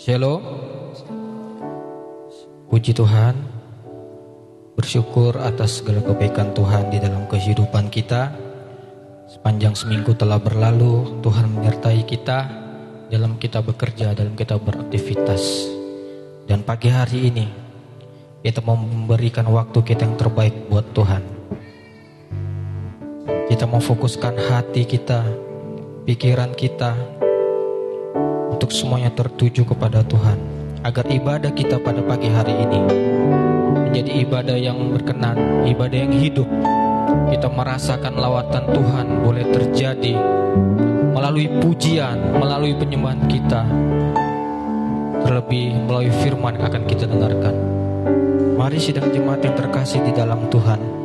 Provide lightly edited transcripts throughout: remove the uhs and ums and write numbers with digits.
Shalom, puji Tuhan, bersyukur atas segala kebaikan Tuhan di dalam kehidupan kita. Sepanjang seminggu telah berlalu, Tuhan menyertai kita dalam kita bekerja, dalam kita beraktivitas. Dan pagi hari ini, kita mau memberikan waktu kita yang terbaik buat Tuhan. Kita mau fokuskan hati kita, pikiran kita, untuk semuanya tertuju kepada Tuhan, agar ibadah kita pada pagi hari ini menjadi ibadah yang berkenan, ibadah yang hidup. Kita merasakan lawatan Tuhan boleh terjadi melalui pujian, melalui penyembahan kita, terlebih melalui firman yang akan kita dengarkan. Mari sidang jemaat yang terkasih di dalam Tuhan,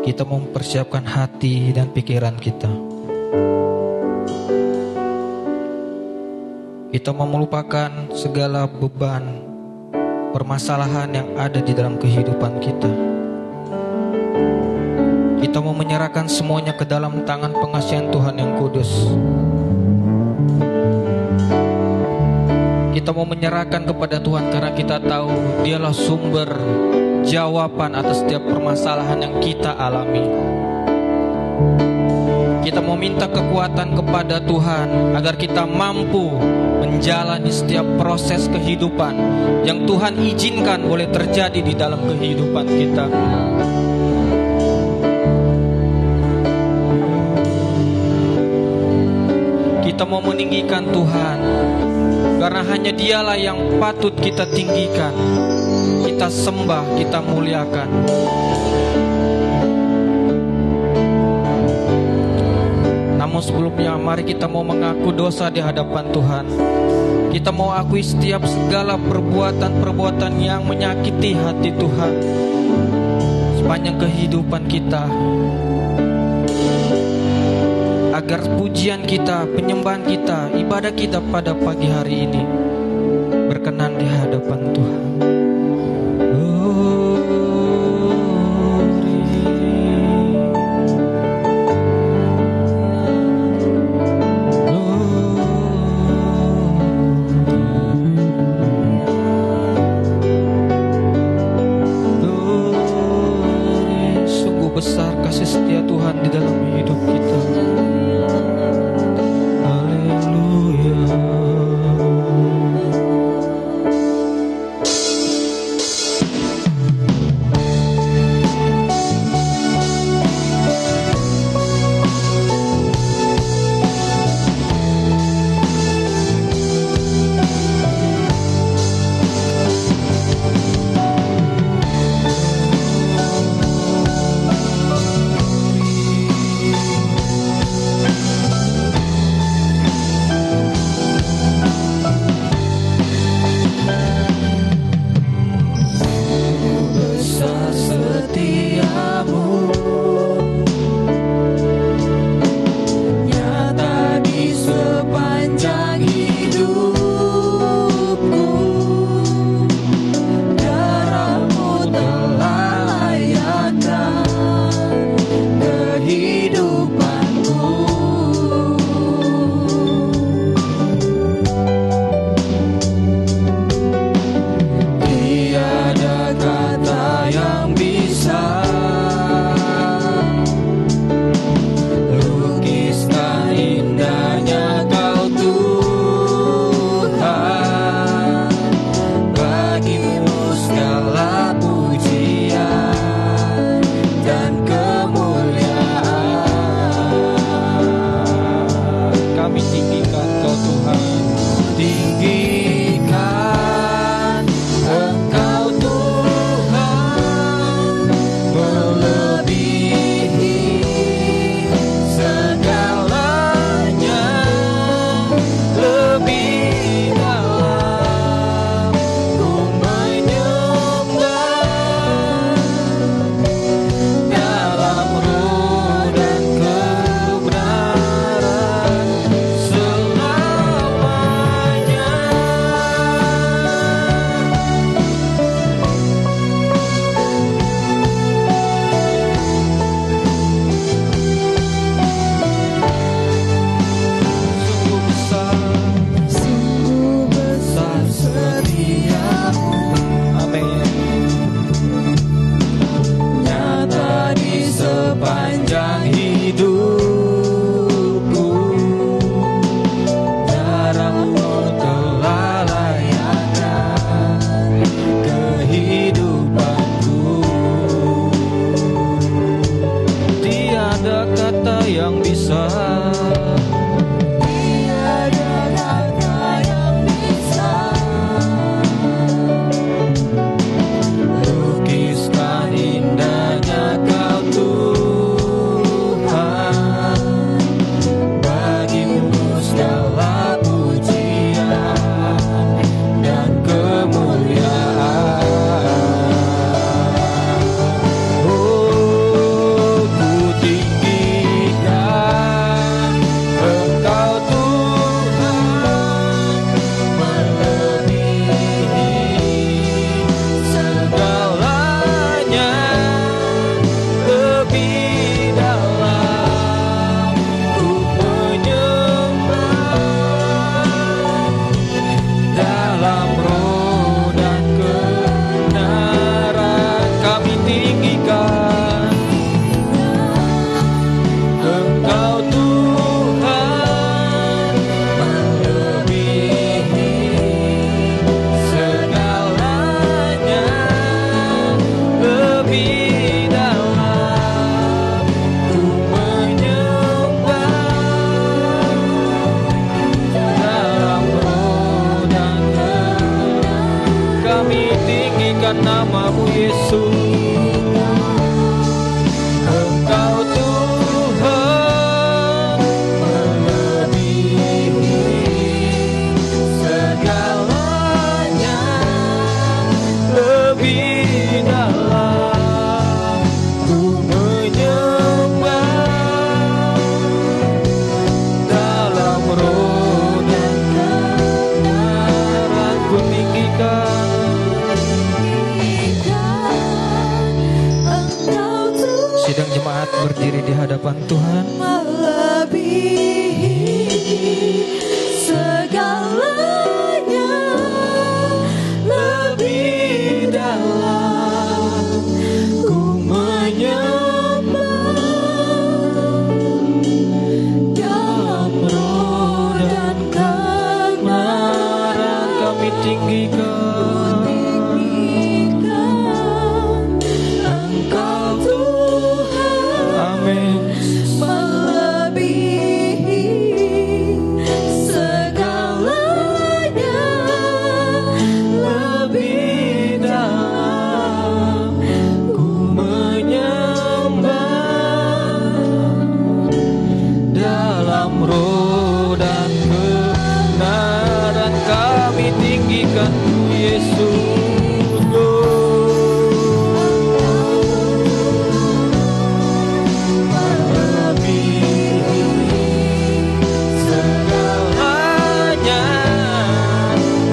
kita mempersiapkan hati dan pikiran kita. Kita mau melupakan segala beban, permasalahan yang ada di dalam kehidupan kita. Kita mau menyerahkan semuanya ke dalam tangan pengasihan Tuhan yang kudus. Kita mau menyerahkan kepada Tuhan karena kita tahu Dialah sumber jawaban atas setiap permasalahan yang kita alami. Kita mau minta kekuatan kepada Tuhan agar kita mampu menjalani setiap proses kehidupan yang Tuhan izinkan boleh terjadi di dalam kehidupan kita. Kita mau meninggikan Tuhan karena hanya Dialah yang patut kita tinggikan, kita sembah, kita muliakan. Namun sebelumnya, mari kita mau mengaku dosa di hadapan Tuhan. Kita mau akui setiap segala perbuatan-perbuatan yang menyakiti hati Tuhan sepanjang kehidupan kita, agar pujian kita, penyembahan kita, ibadah kita pada pagi hari ini berkenan di hadapan Tuhan. Sungguh besar kasih setia Tuhan di dalam hidup kita. yang bisa. Tiada kata yang bisa Lukiskan indahnya Kau Tuhan, bagimu segala pujian dan kemuliaan. Oh, ku tinggikan Engkau Tuhan, melebihi segalanya, lebih dalam ku menyembah, dalam roh dan kebenaran kami tinggikan Engkau Tuhan, melebihi segalanya, lebih dalam ku menyembah, dalam roh dan kebenaran kami tinggikan nama-Mu Yesus. Engkau Tuhan, melebihi segalanya, lebih dalam ku menyembah, dalam roh dan kebenaran ku tinggikan. Engkau Tuhan Sidang jemaat berdiri di hadapan Tuhan. melebihi segalanya, lebih dalam ku menyembah, dalam roh dan Kebenaran kami tinggikan Engkau Tuhan Amin. melebihi segalanya, Lebih dalam ku menyembah, dalam roh dan kebenaran kami tinggikan Yesus. Segalanya,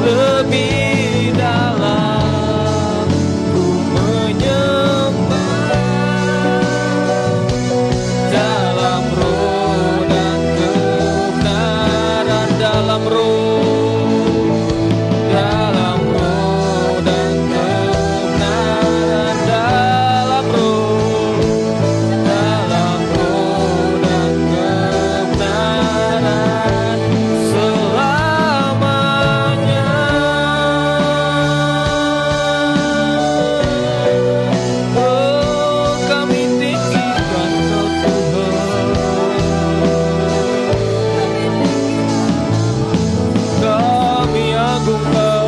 lebih dalam ku menyembah, dalam roh dan kebenaran, dalam roh dan kebenaran, dalam roh dan kebenaran selamanya. Oh, kami tinggikan Kau Tuhan, kami agungkan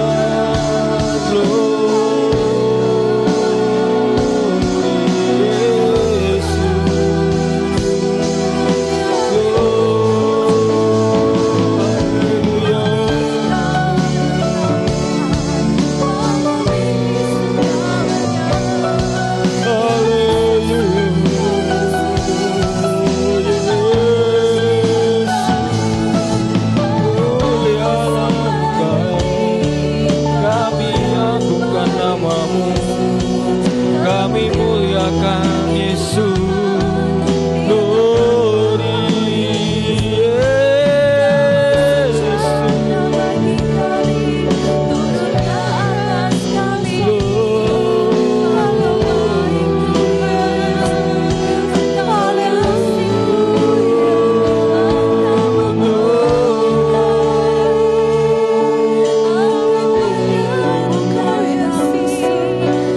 kami muliakan Yesus. Glory Yesus.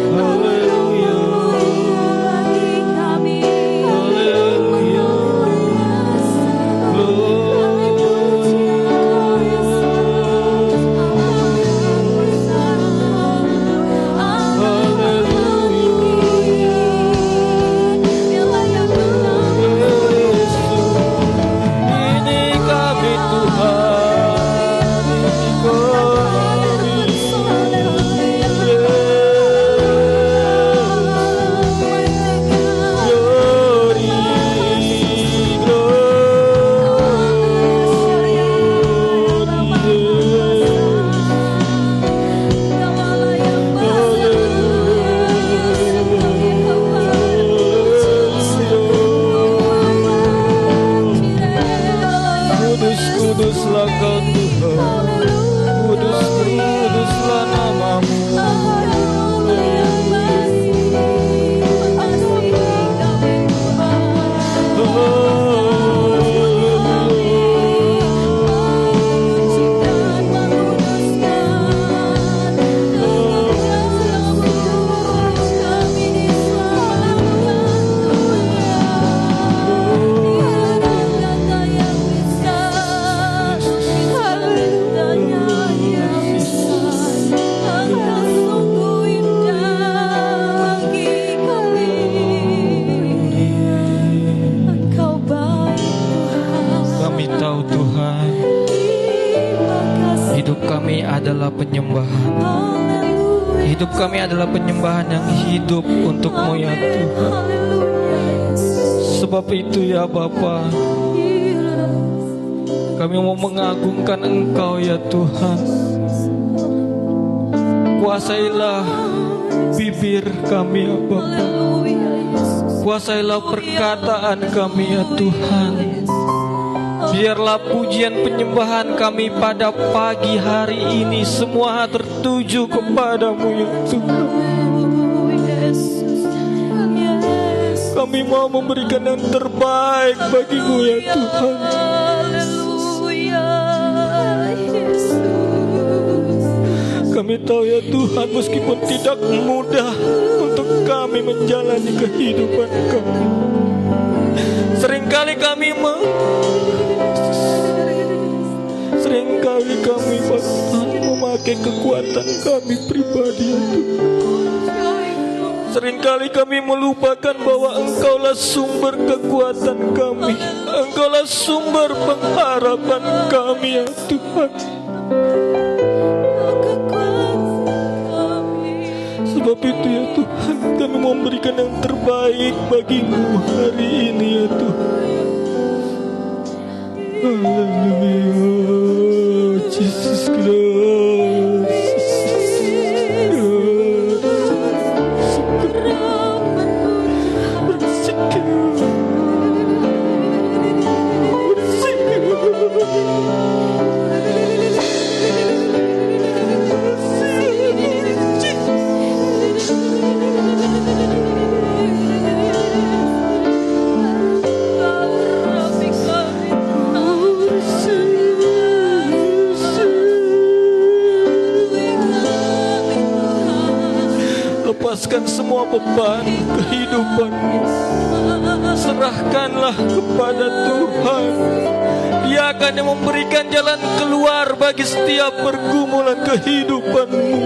Haleluya. hidup kami adalah penyembahan yang hidup untuk-Mu ya Tuhan. Sebab itu ya Bapa, kami mau mengagungkan Engkau ya Tuhan. Kuasailah bibir kami ya Bapa, kuasailah perkataan kami ya Tuhan. Biarlah pujian penyembahan kami pada pagi hari ini semua tertuju kepadamu ya Tuhan. Kami mau memberikan yang terbaik bagimu ya Tuhan. Kami tahu ya Tuhan, meskipun tidak mudah untuk kami menjalani kehidupan kami. Seringkali kami memakai kekuatan kami pribadi ya Tuhan. Seringkali kami melupakan bahwa Engkaulah sumber kekuatan kami, Engkaulah sumber pengharapan kami ya Tuhan. Sebab itu ya Tuhan, kami mau memberikan yang terbaik bagimu hari ini ya Tuhan. Haleluya, Jesus Christ. Lepaskan semua beban kehidupanmu, serahkanlah kepada Tuhan. Dia akan memberikan jalan keluar bagi setiap pergumulan kehidupanmu.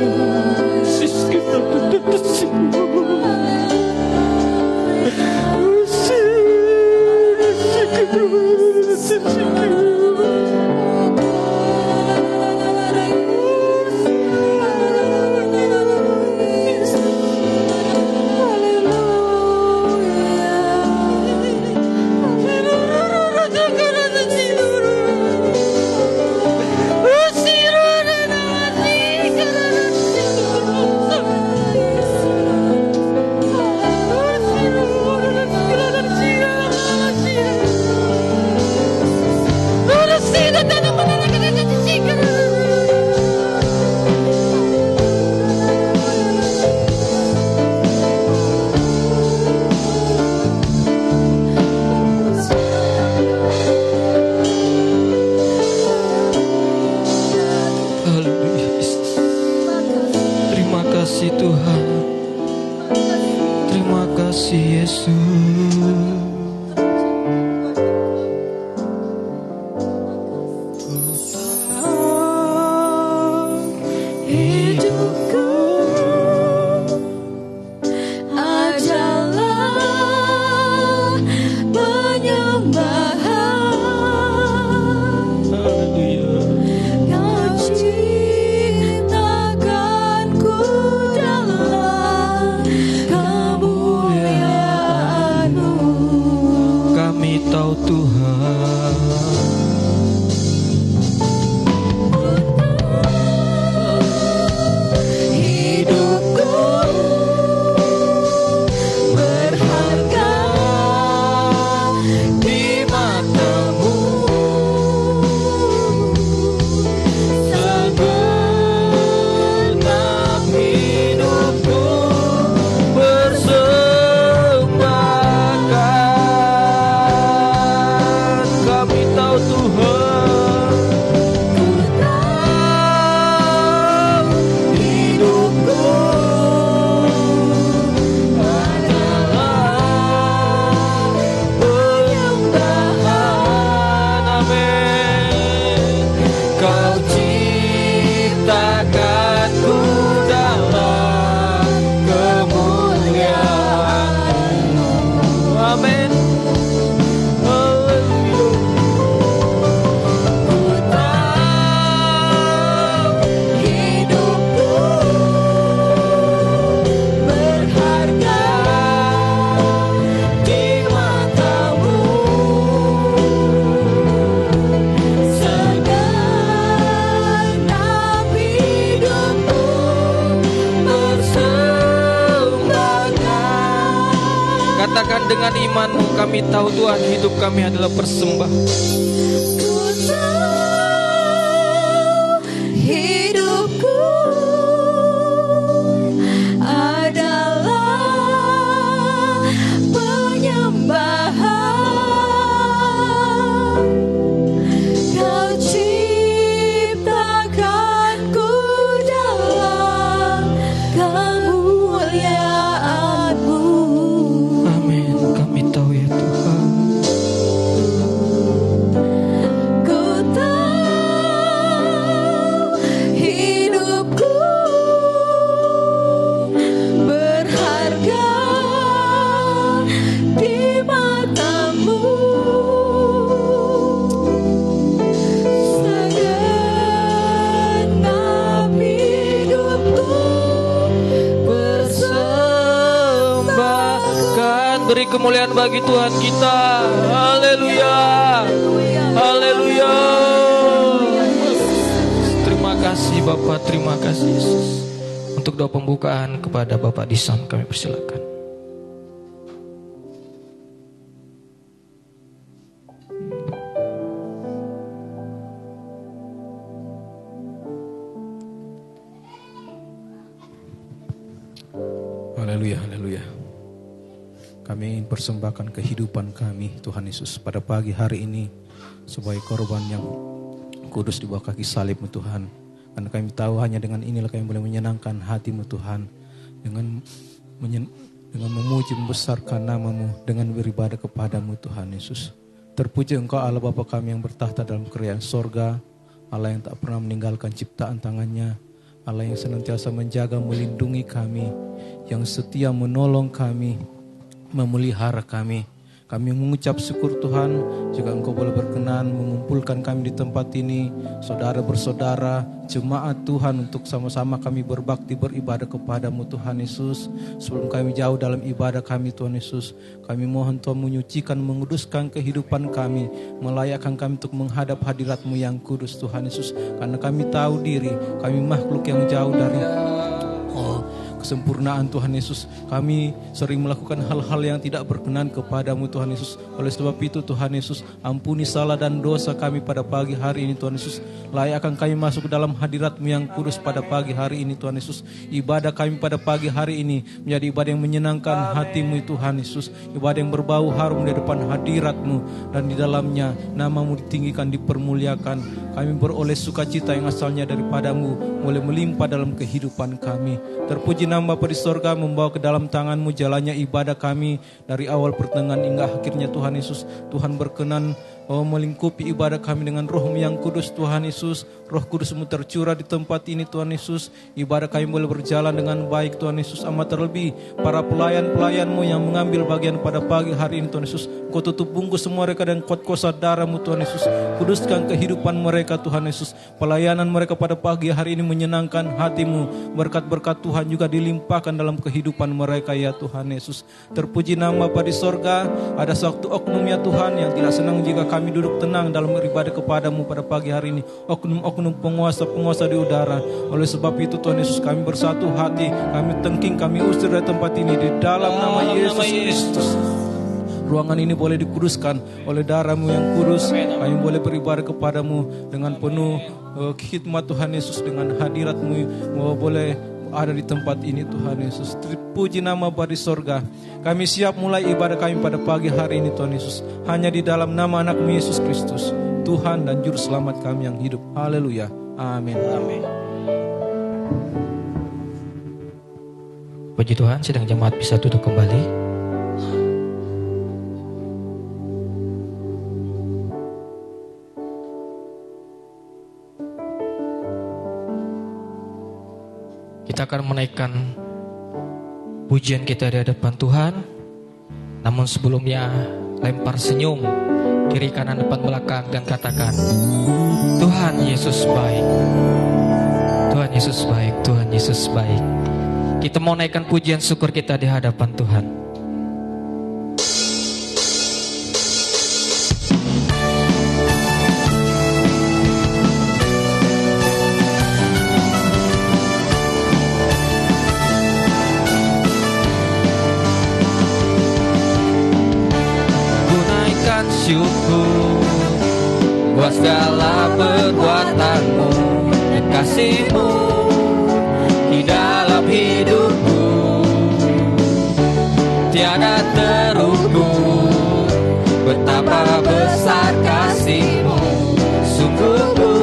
iman-Mu. Kami tahu Tuhan, hidup kami adalah persembahan. Ku tahu hidupku adalah penyembahan. Kau ciptakanku dalam kemuliaan-Mu. Amin. Kami tahu ya Tuhan. Ku tahu hidupku berharga di mata-Mu. Segenap hidupku Persembahkan, beri kemuliaan bagi Tuhan kita. Haleluya. Haleluya. Terima kasih Bapak, terima kasih Yesus. Untuk doa pembukaan kepada Bapak Disan kami persilakan. Haleluya, haleluya. Kami ingin persembahkan kehidupan kami Tuhan Yesus pada pagi hari ini sebagai korban yang kudus di bawah kaki salib-Mu Tuhan. Karena kami tahu hanya dengan inilah kami boleh menyenangkan hati-Mu Tuhan. Dengan memuji membesarkan nama-Mu, dengan beribadah kepada-Mu Tuhan Yesus. Terpuji Engkau Allah Bapa kami yang bertahta dalam kerajaan sorga, Allah yang tak pernah meninggalkan ciptaan tangannya, Allah yang senantiasa menjaga melindungi kami, yang setia menolong kami, memelihara kami. Kami mengucap syukur Tuhan jika Engkau boleh berkenan mengumpulkan kami di tempat ini, saudara bersaudara, jemaat Tuhan, untuk sama-sama kami berbakti beribadah kepada-Mu Tuhan Yesus. Sebelum kami jauh dalam ibadah kami Tuhan Yesus, kami mohon Tuhan menyucikan, menguduskan kehidupan kami, melayakkan kami untuk menghadap hadirat-Mu yang kudus Tuhan Yesus. Karena kami tahu diri, kami makhluk yang jauh dari kesempurnaan Tuhan Yesus. Kami sering melakukan hal-hal yang tidak berkenan kepada-Mu Tuhan Yesus. Oleh sebab itu Tuhan Yesus, ampuni salah dan dosa kami pada pagi hari ini Tuhan Yesus. Layakkan kami masuk ke dalam hadirat-Mu yang kudus pada pagi hari ini Tuhan Yesus. Ibadah kami pada pagi hari ini menjadi ibadah yang menyenangkan hati-Mu Tuhan Yesus. Ibadah yang berbau harum di depan hadirat-Mu, dan di dalamnya nama-Mu ditinggikan, dipermuliakan. Kami beroleh sukacita yang asalnya daripada-Mu boleh melimpah dalam kehidupan kami. Terpuji nama Bapa di sorga, membawa ke dalam tangan-Mu jalannya ibadah kami dari awal pertengahan hingga akhirnya Tuhan Yesus. Tuhan berkenan melingkupi ibadah kami dengan Roh-Mu yang kudus Tuhan Yesus. Roh Kudus-Mu tercurah di tempat ini Tuhan Yesus. Ibadah kami boleh berjalan dengan baik Tuhan Yesus. Amat terlebih para pelayan-pelayan-Mu yang mengambil bagian pada pagi hari ini Tuhan Yesus. Kau tutup bungkus semua mereka dan kuat kuasa darah-Mu Tuhan Yesus. Kuduskan kehidupan mereka Tuhan Yesus. Pelayanan mereka pada pagi hari ini menyenangkan hati-Mu. Berkat-berkat Tuhan juga dilimpahkan dalam kehidupan mereka ya Tuhan Yesus. Terpuji nama Bapa di sorga. Ada satu oknum ya Tuhan yang tidak senang jika kami duduk tenang dalam beribadah kepada-Mu pada pagi hari ini. Oknum-oknum penguasa-penguasa di udara. Oleh sebab itu Tuhan Yesus, kami bersatu hati, kami tengking, kami usir dari tempat ini di dalam nama Yesus Kristus. Ruangan ini boleh dikuduskan oleh darah-Mu yang kudus. Kami boleh beribadah kepada-Mu dengan penuh khidmat Tuhan Yesus. Dengan hadirat-Mu boleh ada di tempat ini Tuhan Yesus. Terpuji nama Bapa di sorga. Kami siap mulai ibadah kami pada pagi hari ini Tuhan Yesus. Hanya di dalam nama anak-Mu Yesus Kristus, Tuhan dan Juru Selamat kami yang hidup. Haleluya. Amin. Amin. Puji Tuhan, sidang jemaat bisa duduk kembali. Kita akan menaikkan pujian kita di hadapan Tuhan. Namun sebelumnya, lempar senyum kiri kanan depan belakang dan katakan, Tuhan Yesus baik. Tuhan Yesus baik, Tuhan Yesus baik. Kita mau naikkan pujian syukur kita di hadapan Tuhan. bersyukur buat segala perbuatanmu dan kasih-Mu di dalam hidupku. Tiada terukur betapa besar kasih-Mu. Sungguh ku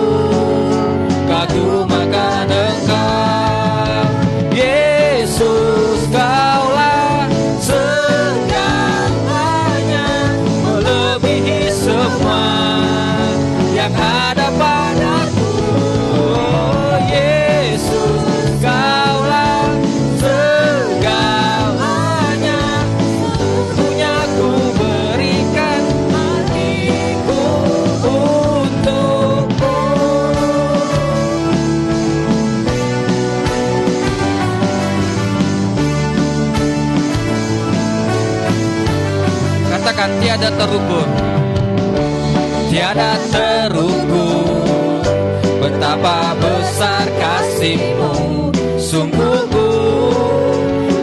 kagum akan Engkau, Yesus. Kaulah segalanya, melebihi semua yang ada padaku. Oh, Yesus, Kaulah segalanya, seluruhnya ku berikan hatiku untukmu. Katakan, tiada terukur, tiada terukur betapa besar kasih-Mu. Sungguh ku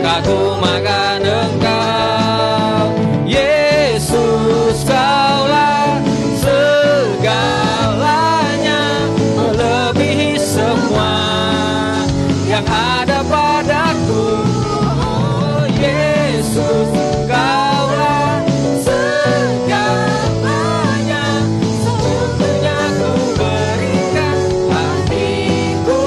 kagum akan Engkau, Yesus. Kaulah segalanya, melebihi semua yang ada padaku. Oh, Yesus, Kaulah segalanya, seluruhnya ku berikan hatiku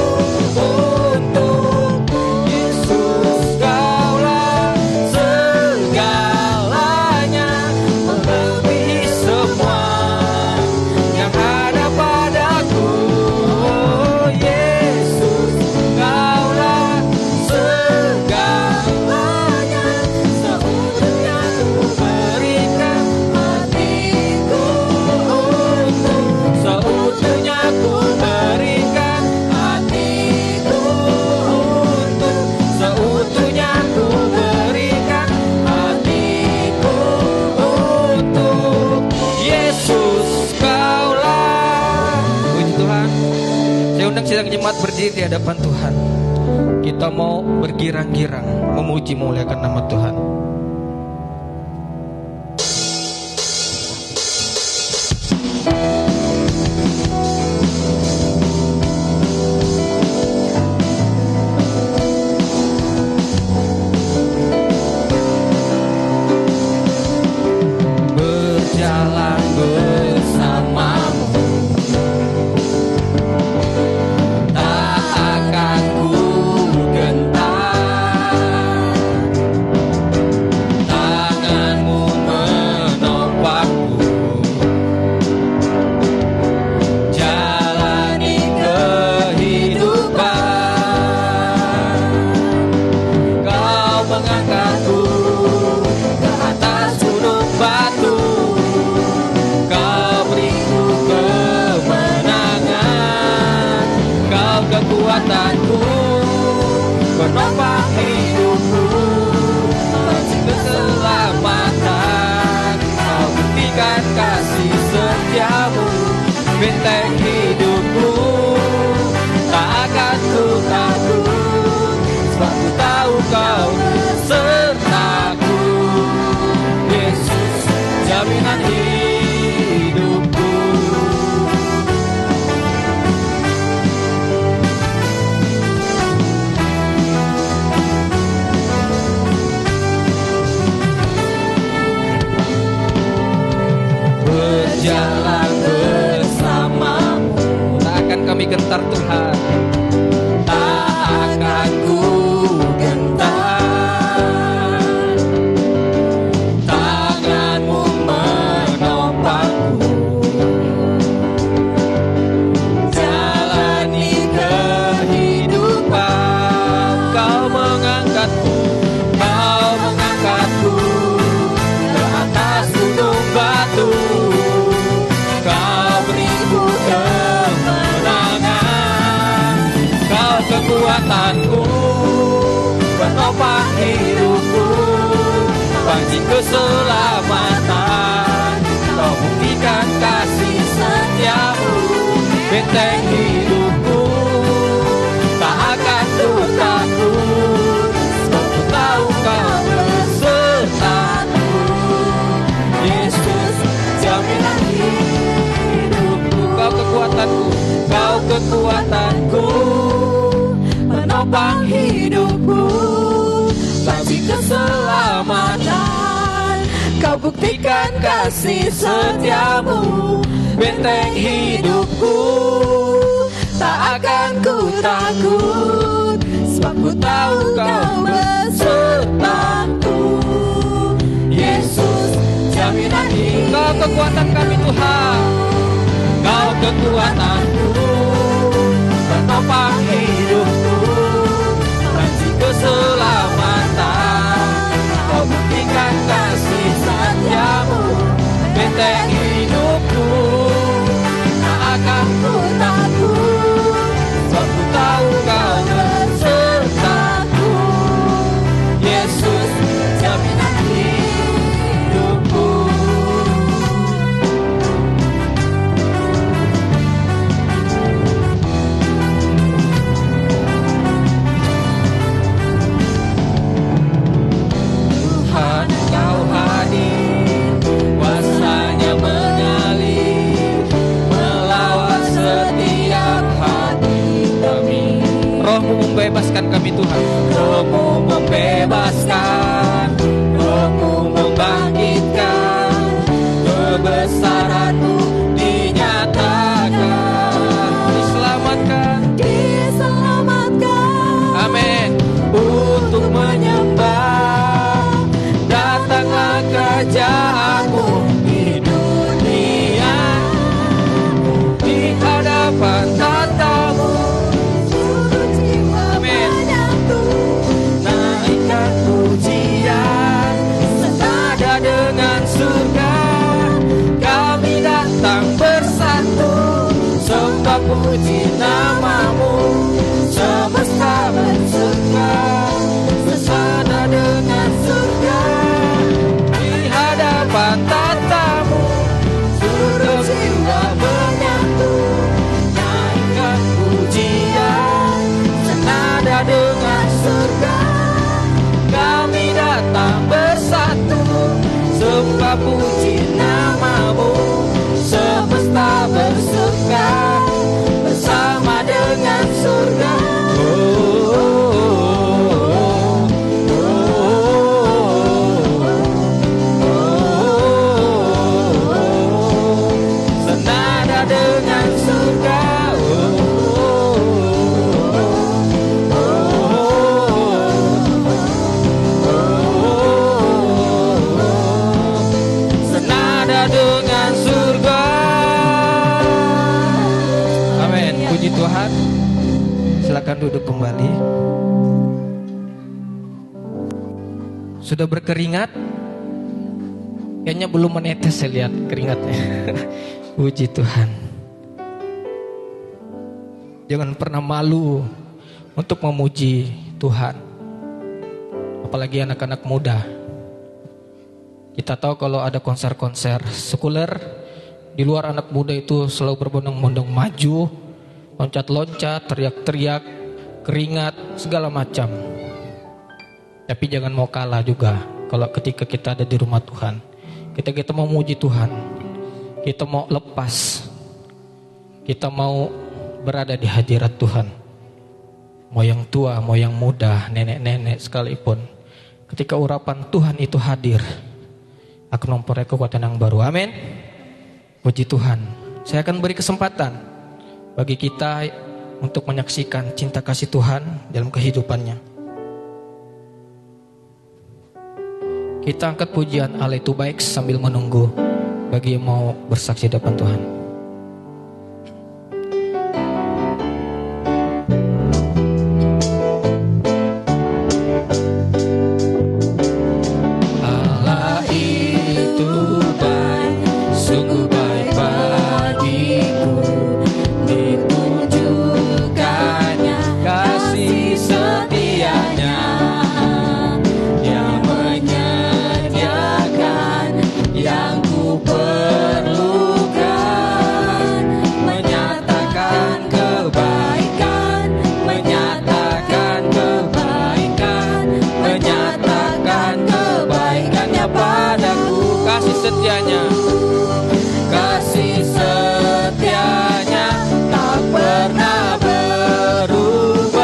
untuk Yesus. Kaulah segalanya, melebihi semua yang ada padaku. Oh, Yesus, Kaulah segalanya, seluruhnya ku berikan hatiku untuk, seutuhnya ku berikan hatiku untuk, seutuhnya ku berikan hatiku untuk Yesus. Kaulah. Puji Tuhan. Saya undang sidang jemaat berdiri di hadapan Tuhan. Kita mau bergirang-girang memuji memuliakan nama Tuhan. Berjalan bersamamu, tak akan ku gentar. Tanganmu menopangku, jalani kehidupan. Kau mengangkatku ke atas gunung batu, Kau beriku kemenangan. Kau kekuatanku, penopang hidupku, kunci keselamatan. Kau buktikan kasih setiamu, benteng hidupku. Tak akan ku takut, sebab ku tahu Kau sertaku. Yesus, jaminan hidupku. Berjalan bersamamu, tak akan kami gentar Tuhan. Tak akan ku gentar. Tanganmu menopangku, jalani kehidupan. Kau mengangkatku, Kau mengangkatku ke atas gunung batu. Kau beriku kemenangan. Kau kekuatanku, penopang hidupku, panci keselamatan. Kau buktikan kasih setiamu, benteng hidupku. Tak akan ku takut, sebab ku tahu Kau besertaku. Yesus, jamin penopang hidupku, bagi keselamatan. Kau buktikan kasih setiamu, benteng hidupku. Tak akan ku takut, sebab ku tahu kau besertaku. Yesus, jaminan hidup. Kau kekuatan kami Tuhan, Kau kekuatanku, penopang hidupku, bagi keselamatan. Kau buktikan kasih setiamu, benteng hidupku. Tak akan ku takut, sebab ku tahu kau besertaku. Yesus, jaminan hidupku. Tuhan, kau hadir, kuasanya mengalir, melawat setiap hati kami. Roh-Mu membebaskan kami Tuhan. Roh-Mu membebaskan, Roh-Mu membangkitkan, kebesaran-Mu dinyatakan. Diselamatkan, Amin. untuk menyembah. Datanglah kerajaan-Mu di dunia, di hadapan tatamu. Seluruh jiwa Amin. menyatu, naikkan pujian senada dengan surga. Kami datang bersatu, sembah puji nama-Mu. Semesta bersuka, sesada dengan surga. Di hadapan tatamu, seluruh jiwa menyatu, naikkan pujian senada dengan surga. Kami datang bersatu, sembah puji nama-Mu. Semesta bersuka bersama dengan surga. Senada dengan surga. Senada dengan surga. Amin. Puji Tuhan. Silakan duduk kembali. Sudah berkeringat? Kayaknya belum menetes, saya lihat keringatnya. Puji Tuhan. Jangan pernah malu untuk memuji Tuhan. Apalagi anak-anak muda. Kita tahu kalau ada konser-konser sekuler, di luar anak muda itu selalu berbondong-bondong maju, loncat-loncat, teriak-teriak, keringat, segala macam. Tapi jangan mau kalah juga kalau ketika kita ada di rumah Tuhan. Kita mau memuji Tuhan, kita mau lepas, kita mau berada di hadirat Tuhan. Mau yang tua, mau yang muda, nenek-nenek sekalipun, ketika urapan Tuhan itu hadir, akan memperoleh kekuatan yang baru. Amin. Puji Tuhan. Saya akan beri kesempatan bagi kita untuk menyaksikan cinta kasih Tuhan dalam kehidupannya. Kita angkat pujian Allah itu baik sambil menunggu bagi yang mau bersaksi depan Tuhan. Allah itu baik, sungguh baik bagiku. Ditunjukkannya kasih setianya. Dia menyediakan yang ku perlukan, menyatakan kebaikan, menyatakan kebaikan, menyatakan kebaikannya padaku. Kasih setianya, Kasih setianya tak pernah berubah.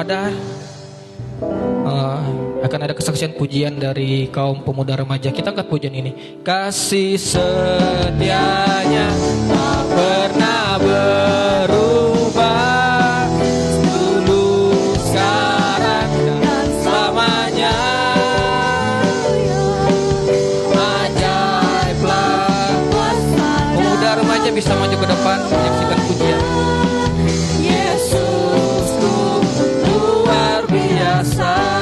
waspada. Akan ada kesaksian pujian dari kaum pemuda remaja. Kita angkat pujian ini. Kasih setianya tak pernah berubah, dulu, sekarang, dan selamanya. Ajaiblah. Pemuda remaja bisa maju ke depan menyaksikan pujian. Yesusku luar biasa.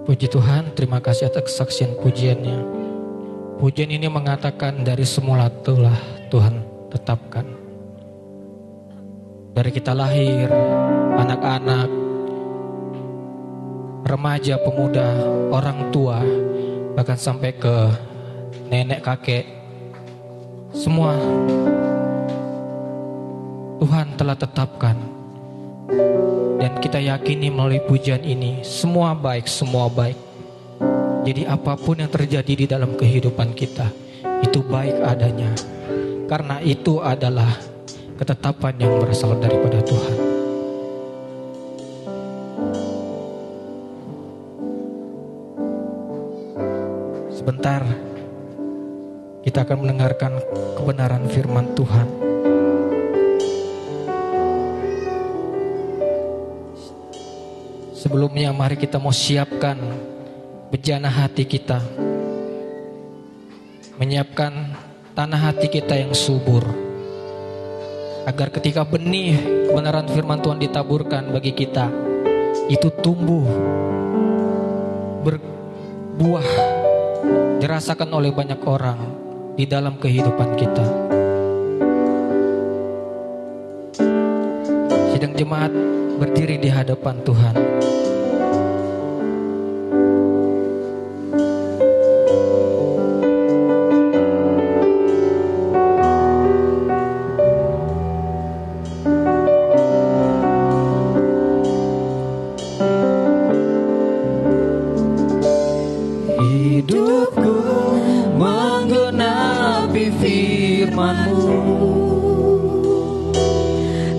Puji Tuhan, terima kasih atas kesaksian pujiannya. Pujian ini mengatakan dari semula telah Tuhan tetapkan. Dari kita lahir, anak-anak, remaja, pemuda, orang tua, bahkan sampai ke nenek kakek, semua Tuhan telah tetapkan. Dan kita yakini melalui pujian ini semua baik, semua baik. Jadi apapun yang terjadi di dalam kehidupan kita, itu baik adanya, karena itu adalah ketetapan yang berasal daripada Tuhan. Sebentar kita akan mendengarkan kebenaran firman Tuhan. Sebelumnya mari kita mau siapkan bejana hati kita, menyiapkan tanah hati kita yang subur, agar ketika benih kebenaran firman Tuhan ditaburkan bagi kita, itu tumbuh, berbuah, dirasakan oleh banyak orang di dalam kehidupan kita. Sidang jemaat berdiri di hadapan Tuhan. Hidupku menggenapi firman-Mu,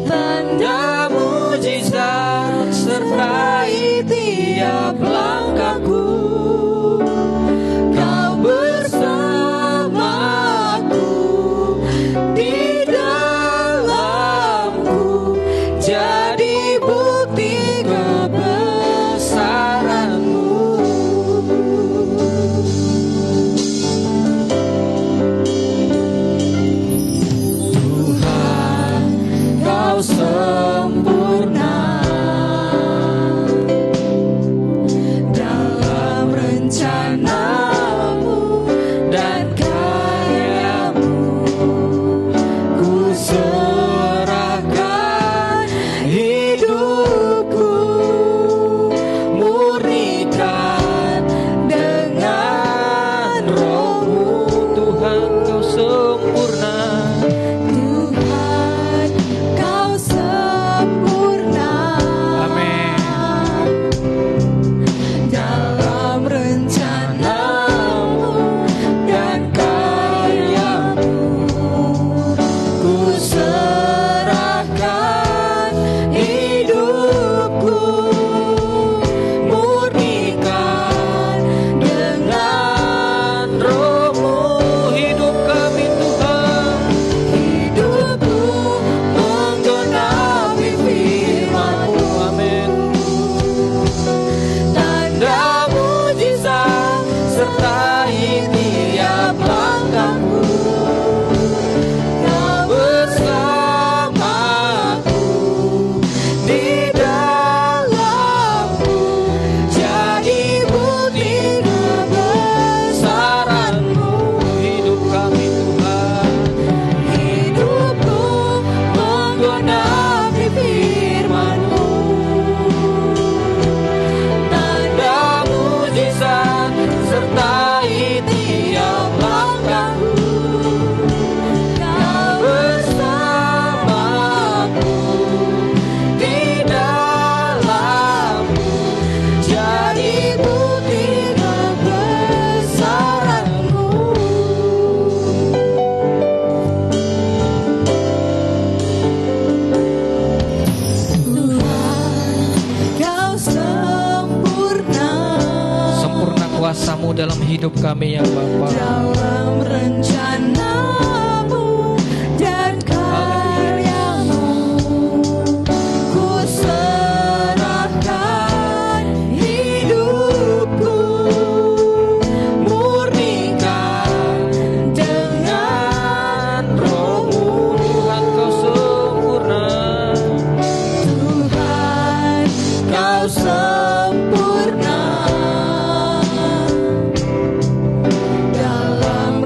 tanda mujizat sertai tiap langkahku. Kau bersamaku di dalamku, jadi bukti kebesaran-Mu. Sempurna dalam rencana-Mu dan karya-Mu. Ku serahkan hidupku, murnikan dengan Roh-Mu. Tuhan, Kau sempurna. Kuasa-Mu dalam hidup kami ya Bapa. Dalam rencana-Mu dan karya-Mu, ku serahkan hidupku, murnikan dengan Roh-Mu. Tuhan, Kau sempurna. Tuhan, Kau sempurna dalam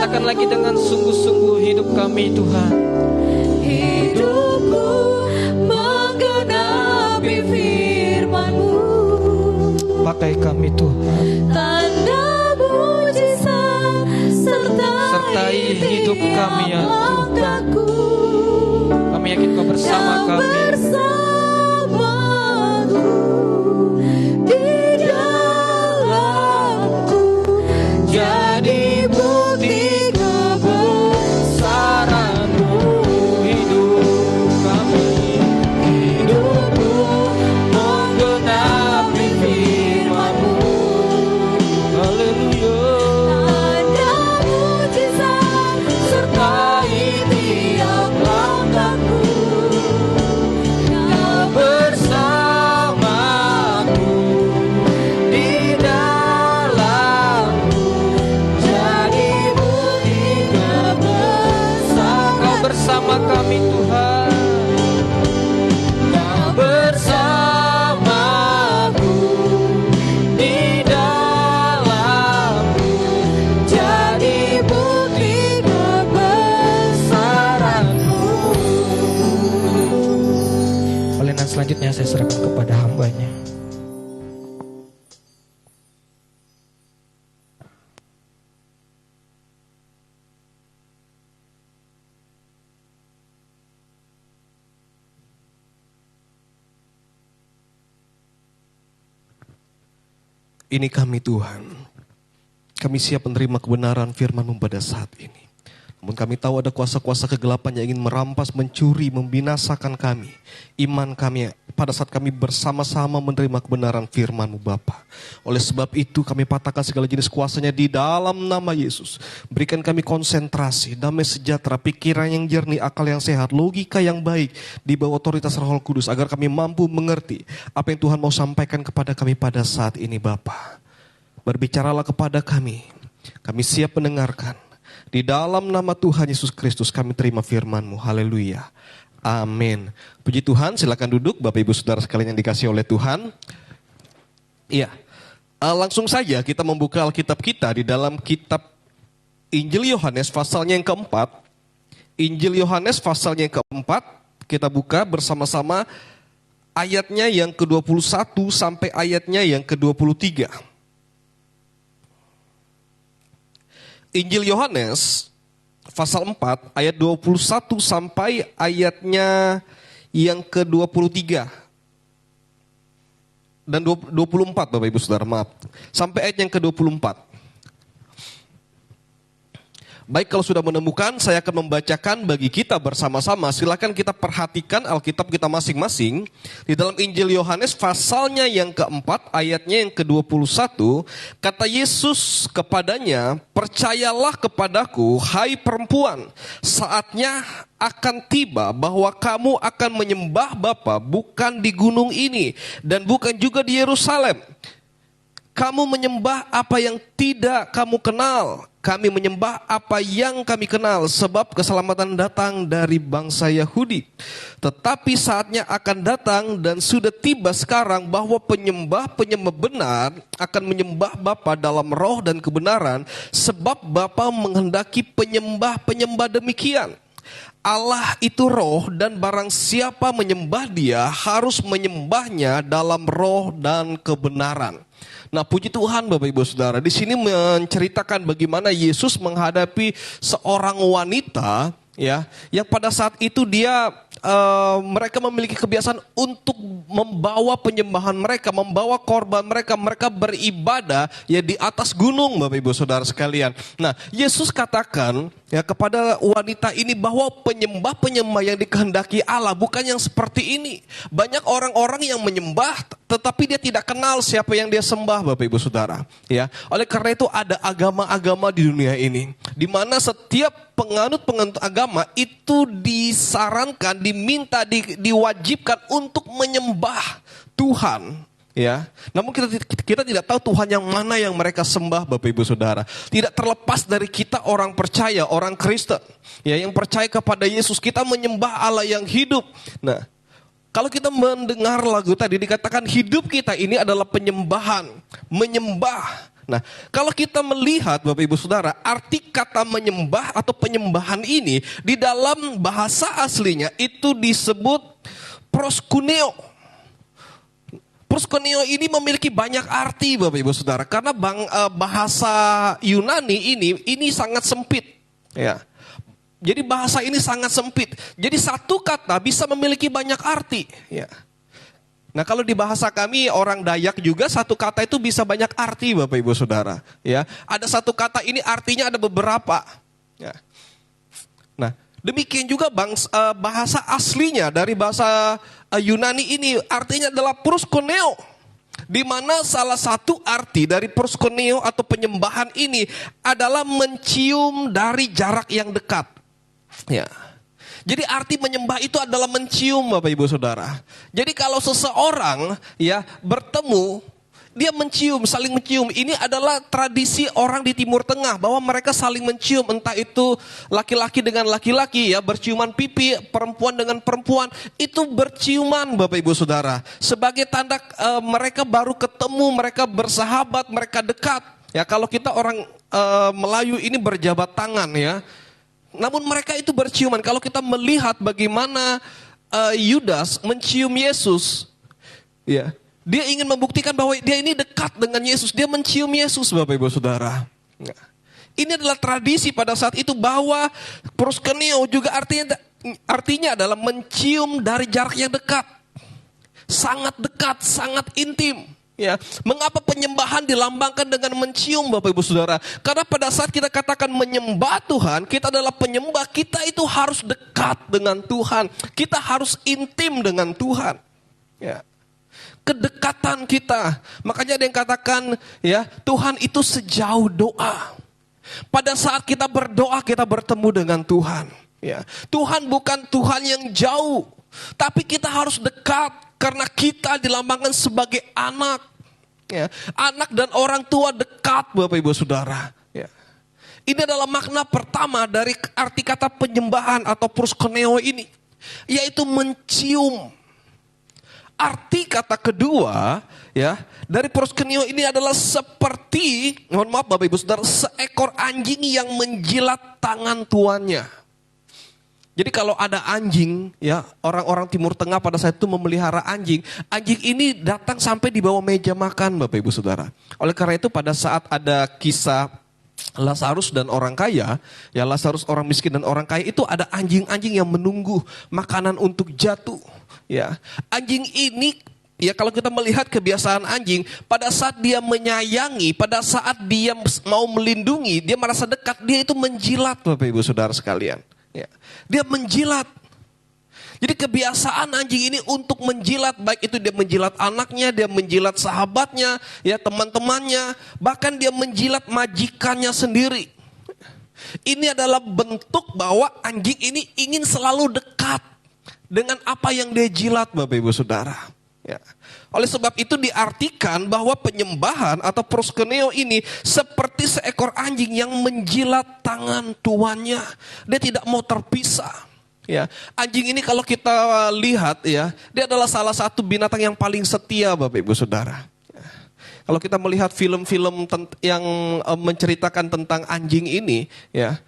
Katakan lagi dengan sungguh-sungguh hidup kami Tuhan. Hidupku menggenapi firman-Mu. Pakai kami Tuhan. Tanda mujizat Sertai hidup kami ya Tuhan. Kami yakin Kau bersama kami. Bersamaku di dalamku, jadi bukti kebesaran-Mu. Hidup kami, Hidupku menggenapi firman-Mu. haleluya. Tanda mujizat sertai tiap langkahku. Kau bersamaku di dalamku, jadi bukti kebesaran. Kau bersama kami Tuhan. Kau bersamaku di dalamku, jadi bukti kebesaran-Mu. Pelayanan selanjutnya saya serahkan kepada hambanya. Ini kami Tuhan, kami siap menerima kebenaran firman-Mu pada saat ini. Namun kami tahu ada kuasa-kuasa kegelapan yang ingin merampas, mencuri, membinasakan kami. Iman kami pada saat kami bersama-sama menerima kebenaran firman-Mu Bapa. Oleh sebab itu kami patahkan segala jenis kuasanya di dalam nama Yesus. Berikan kami konsentrasi, damai sejahtera, pikiran yang jernih, akal yang sehat, logika yang baik di bawah otoritas Roh Kudus. Agar kami mampu mengerti apa yang Tuhan mau sampaikan kepada kami pada saat ini Bapa. Berbicaralah kepada kami, kami siap mendengarkan. Di dalam nama Tuhan Yesus Kristus kami terima firman-Mu. Haleluya. Amin. Puji Tuhan, silakan duduk Bapak Ibu Saudara sekalian yang dikasihi oleh Tuhan. Iya. Langsung saja kita membuka Alkitab kita di dalam kitab Injil Yohanes pasalnya yang keempat. Injil Yohanes pasalnya yang keempat. Kita buka bersama-sama ayatnya yang ke-21 sampai ayatnya yang ke-23. Injil Yohanes pasal 4 ayat 21 sampai ayatnya yang ke-23 dan 24 Bapak Ibu Saudara, maaf. Sampai ayat yang ke-24. Baik, kalau sudah menemukan, saya akan membacakan bagi kita bersama-sama. Silakan kita perhatikan Alkitab kita masing-masing. Di dalam Injil Yohanes pasalnya yang keempat, ayatnya yang ke-21, kata Yesus kepadanya, percayalah kepadaku, hai perempuan, saatnya akan tiba bahwa kamu akan menyembah Bapa bukan di gunung ini dan bukan juga di Yerusalem. Kamu menyembah apa yang tidak kamu kenal. Kami menyembah apa yang kami kenal, sebab keselamatan datang dari bangsa Yahudi. Tetapi saatnya akan datang dan sudah tiba sekarang bahwa penyembah-penyembah benar akan menyembah Bapa dalam roh dan kebenaran, sebab Bapa menghendaki penyembah-penyembah demikian. Allah itu roh dan barang siapa menyembah Dia harus menyembahnya dalam roh dan kebenaran. Nah, puji Tuhan Bapak Ibu Saudara, di sini menceritakan bagaimana Yesus menghadapi seorang wanita ya, yang pada saat itu mereka memiliki kebiasaan untuk membawa penyembahan mereka, membawa korban mereka beribadah ya di atas gunung Bapak Ibu Saudara sekalian. Nah, Yesus katakan ya kepada wanita ini bahwa penyembah-penyembah yang dikehendaki Allah bukan yang seperti ini. Banyak orang-orang yang menyembah tetapi dia tidak kenal siapa yang dia sembah Bapak Ibu Saudara. Ya, oleh karena itu ada agama-agama di dunia ini di mana setiap penganut agama itu disarankan, diminta, diwajibkan untuk menyembah Tuhan. Ya, namun kita tidak tahu Tuhan yang mana yang mereka sembah Bapak Ibu Saudara. Tidak terlepas dari kita orang percaya, orang Kristen ya, yang percaya kepada Yesus, kita menyembah Allah yang hidup. Nah, kalau kita mendengar lagu tadi dikatakan hidup kita ini adalah penyembahan, menyembah Nah, kalau kita melihat Bapak Ibu Saudara, arti kata menyembah atau penyembahan ini di dalam bahasa aslinya itu disebut proskuneo. Proskuneo ini memiliki banyak arti Bapak Ibu Saudara, karena bahasa Yunani ini sangat sempit, ya. Jadi bahasa ini sangat sempit. Jadi satu kata bisa memiliki banyak arti, ya. Nah, kalau di bahasa kami orang Dayak juga satu kata itu bisa banyak arti Bapak Ibu Saudara, ya. Ada satu kata ini artinya ada beberapa, ya. Nah, demikian juga bahasa aslinya dari bahasa Yunani ini artinya adalah proskuneo, di mana salah satu arti dari proskuneo atau penyembahan ini adalah mencium dari jarak yang dekat, ya. Jadi arti menyembah itu adalah mencium Bapak Ibu Saudara. Jadi kalau seseorang ya bertemu, dia mencium, saling mencium. Ini adalah tradisi orang di Timur Tengah bahwa mereka saling mencium, entah itu laki-laki dengan laki-laki ya, berciuman pipi, perempuan dengan perempuan, itu berciuman Bapak Ibu Saudara. Sebagai tanda mereka baru ketemu, mereka bersahabat, mereka dekat. Ya, kalau kita orang Melayu ini berjabat tangan ya. Namun mereka itu berciuman. Kalau kita melihat bagaimana Yudas mencium Yesus, ya, dia ingin membuktikan bahwa dia ini dekat dengan Yesus. Dia mencium Yesus Bapak Ibu Saudara. Ya. Ini adalah tradisi pada saat itu bahwa proskuneo juga artinya adalah mencium dari jarak yang dekat. Sangat dekat, sangat intim. Ya, mengapa penyembahan dilambangkan dengan mencium Bapak Ibu Saudara? Karena pada saat kita katakan menyembah Tuhan, kita adalah penyembah, kita itu harus dekat dengan Tuhan. Kita harus intim dengan Tuhan. Ya. Kedekatan kita. Makanya ada yang katakan ya, Tuhan itu sejauh doa. Pada saat kita berdoa, kita bertemu dengan Tuhan. Ya. Tuhan bukan Tuhan yang jauh, tapi kita harus dekat. Karena kita dilambangkan sebagai anak, ya. Anak dan orang tua dekat Bapak Ibu Saudara. Ya. Ini adalah makna pertama dari arti kata penyembahan atau proskuneo ini, yaitu mencium. Arti kata kedua ya dari proskuneo ini adalah seperti, mohon maaf Bapak Ibu Saudara, seekor anjing yang menjilat tangan tuannya. Jadi kalau ada anjing, ya orang-orang Timur Tengah pada saat itu memelihara anjing. Anjing ini datang sampai di bawah meja makan Bapak Ibu Saudara. Oleh karena itu pada saat ada kisah Lazarus dan orang kaya, ya Lazarus orang miskin dan orang kaya, itu ada anjing-anjing yang menunggu makanan untuk jatuh. Ya, anjing ini, ya kalau kita melihat kebiasaan anjing, pada saat dia menyayangi, pada saat dia mau melindungi, dia merasa dekat, dia itu menjilat Bapak Ibu Saudara sekalian. Ya, dia menjilat. Jadi kebiasaan anjing ini untuk menjilat, baik itu dia menjilat anaknya, dia menjilat sahabatnya, ya teman-temannya, bahkan dia menjilat majikannya sendiri. Ini adalah bentuk bahwa anjing ini ingin selalu dekat dengan apa yang dia jilat Bapak Ibu Saudara. Ya. Oleh sebab itu diartikan bahwa penyembahan atau proskuneo ini seperti seekor anjing yang menjilat tangan tuannya. Dia tidak mau terpisah. Ya, anjing ini kalau kita lihat ya, dia adalah salah satu binatang yang paling setia Bapak Ibu Saudara. Ya. Kalau kita melihat film-film yang menceritakan tentang anjing ini, ya,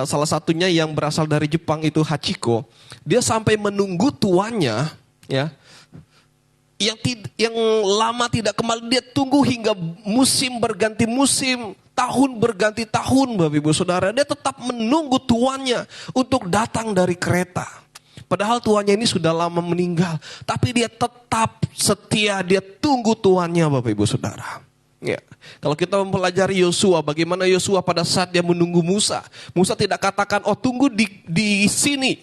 salah satunya yang berasal dari Jepang itu Hachiko, dia sampai menunggu tuannya, ya, yang lama tidak kembali, dia tunggu hingga musim berganti musim, tahun berganti tahun Bapak Ibu Saudara, dia tetap menunggu tuannya untuk datang dari kereta. Padahal tuannya ini sudah lama meninggal, tapi dia tetap setia, dia tunggu tuannya Bapak Ibu Saudara. Ya. Kalau kita mempelajari Yosua, bagaimana Yosua pada saat dia menunggu Musa, Musa tidak katakan, oh tunggu di sini,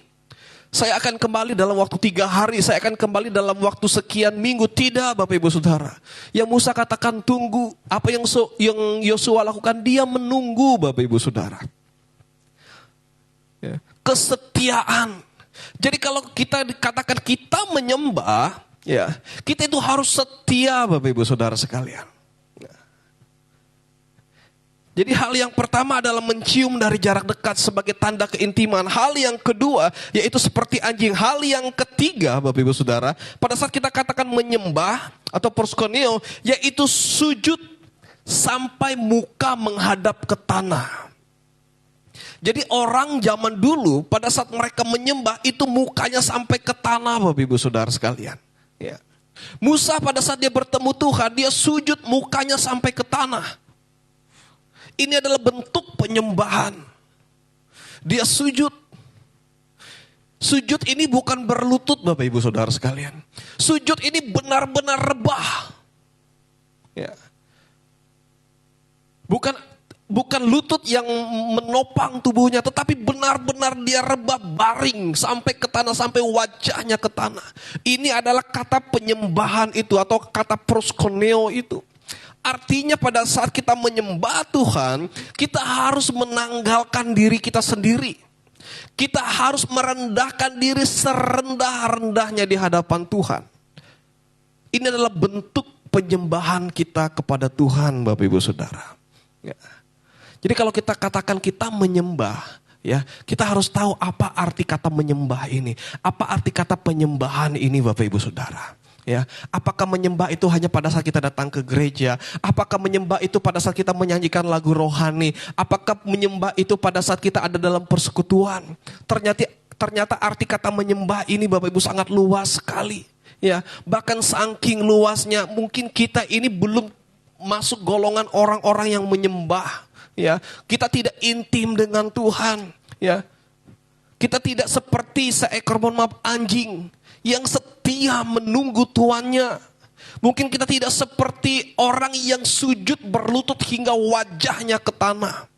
saya akan kembali dalam waktu 3 hari, saya akan kembali dalam waktu sekian minggu. Tidak Bapak Ibu Saudara. Yang Musa katakan tunggu, apa yang Yosua lakukan, dia menunggu Bapak Ibu Saudara. Ya. Kesetiaan. Jadi kalau kita dikatakan kita menyembah, ya, kita itu harus setia Bapak Ibu Saudara sekalian. Jadi hal yang pertama adalah mencium dari jarak dekat sebagai tanda keintiman. Hal yang kedua yaitu seperti anjing. Hal yang ketiga Bapak Ibu Saudara, pada saat kita katakan menyembah atau proskuneo, yaitu sujud sampai muka menghadap ke tanah. Jadi orang zaman dulu pada saat mereka menyembah itu mukanya sampai ke tanah, Bapak Ibu Saudara sekalian. Ya. Musa pada saat dia bertemu Tuhan, dia sujud mukanya sampai ke tanah. Ini adalah bentuk penyembahan. Dia sujud. Sujud ini bukan berlutut, Bapak Ibu Saudara sekalian. Sujud ini benar-benar rebah. Ya. Bukan lutut yang menopang tubuhnya, tetapi benar-benar dia rebah baring sampai ke tanah, sampai wajahnya ke tanah. Ini adalah kata penyembahan itu atau kata proskuneo itu. Artinya pada saat kita menyembah Tuhan, kita harus menanggalkan diri kita sendiri. Kita harus merendahkan diri serendah-rendahnya di hadapan Tuhan. Ini adalah bentuk penyembahan kita kepada Tuhan, Bapak Ibu Saudara. Ya. Jadi kalau kita katakan kita menyembah, ya, kita harus tahu apa arti kata menyembah ini. Apa arti kata penyembahan ini, Bapak Ibu Saudara. Ya, apakah menyembah itu hanya pada saat kita datang ke gereja? Apakah menyembah itu pada saat kita menyanyikan lagu rohani? Apakah menyembah itu pada saat kita ada dalam persekutuan? Ternyata arti kata menyembah ini, Bapak Ibu, sangat luas sekali. Ya, bahkan saking luasnya mungkin kita ini belum masuk golongan orang-orang yang menyembah. Ya, kita tidak intim dengan Tuhan. Ya, kita tidak seperti seekor anjing yang setia menunggu tuannya. Mungkin kita tidak seperti orang yang sujud berlutut hingga wajahnya ke tanah.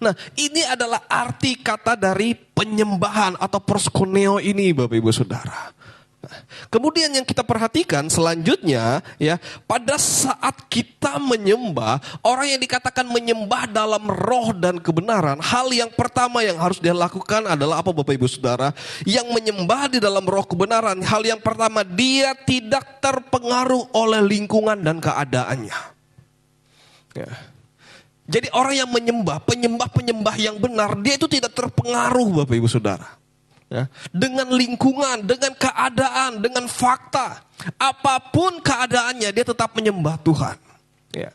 Nah, ini adalah arti kata dari penyembahan atau proskuneo ini, Bapak Ibu Saudara. Kemudian yang kita perhatikan selanjutnya, ya, pada saat kita menyembah, orang yang dikatakan menyembah dalam roh dan kebenaran, hal yang pertama yang harus dia lakukan adalah apa, Bapak Ibu Saudara? Yang menyembah di dalam roh kebenaran, hal yang pertama, dia tidak terpengaruh oleh lingkungan dan keadaannya. Ya. Jadi orang yang menyembah, penyembah yang benar, dia itu tidak terpengaruh, Bapak Ibu Saudara. Ya, dengan lingkungan, dengan keadaan, dengan fakta, apapun keadaannya dia tetap menyembah Tuhan. Ya.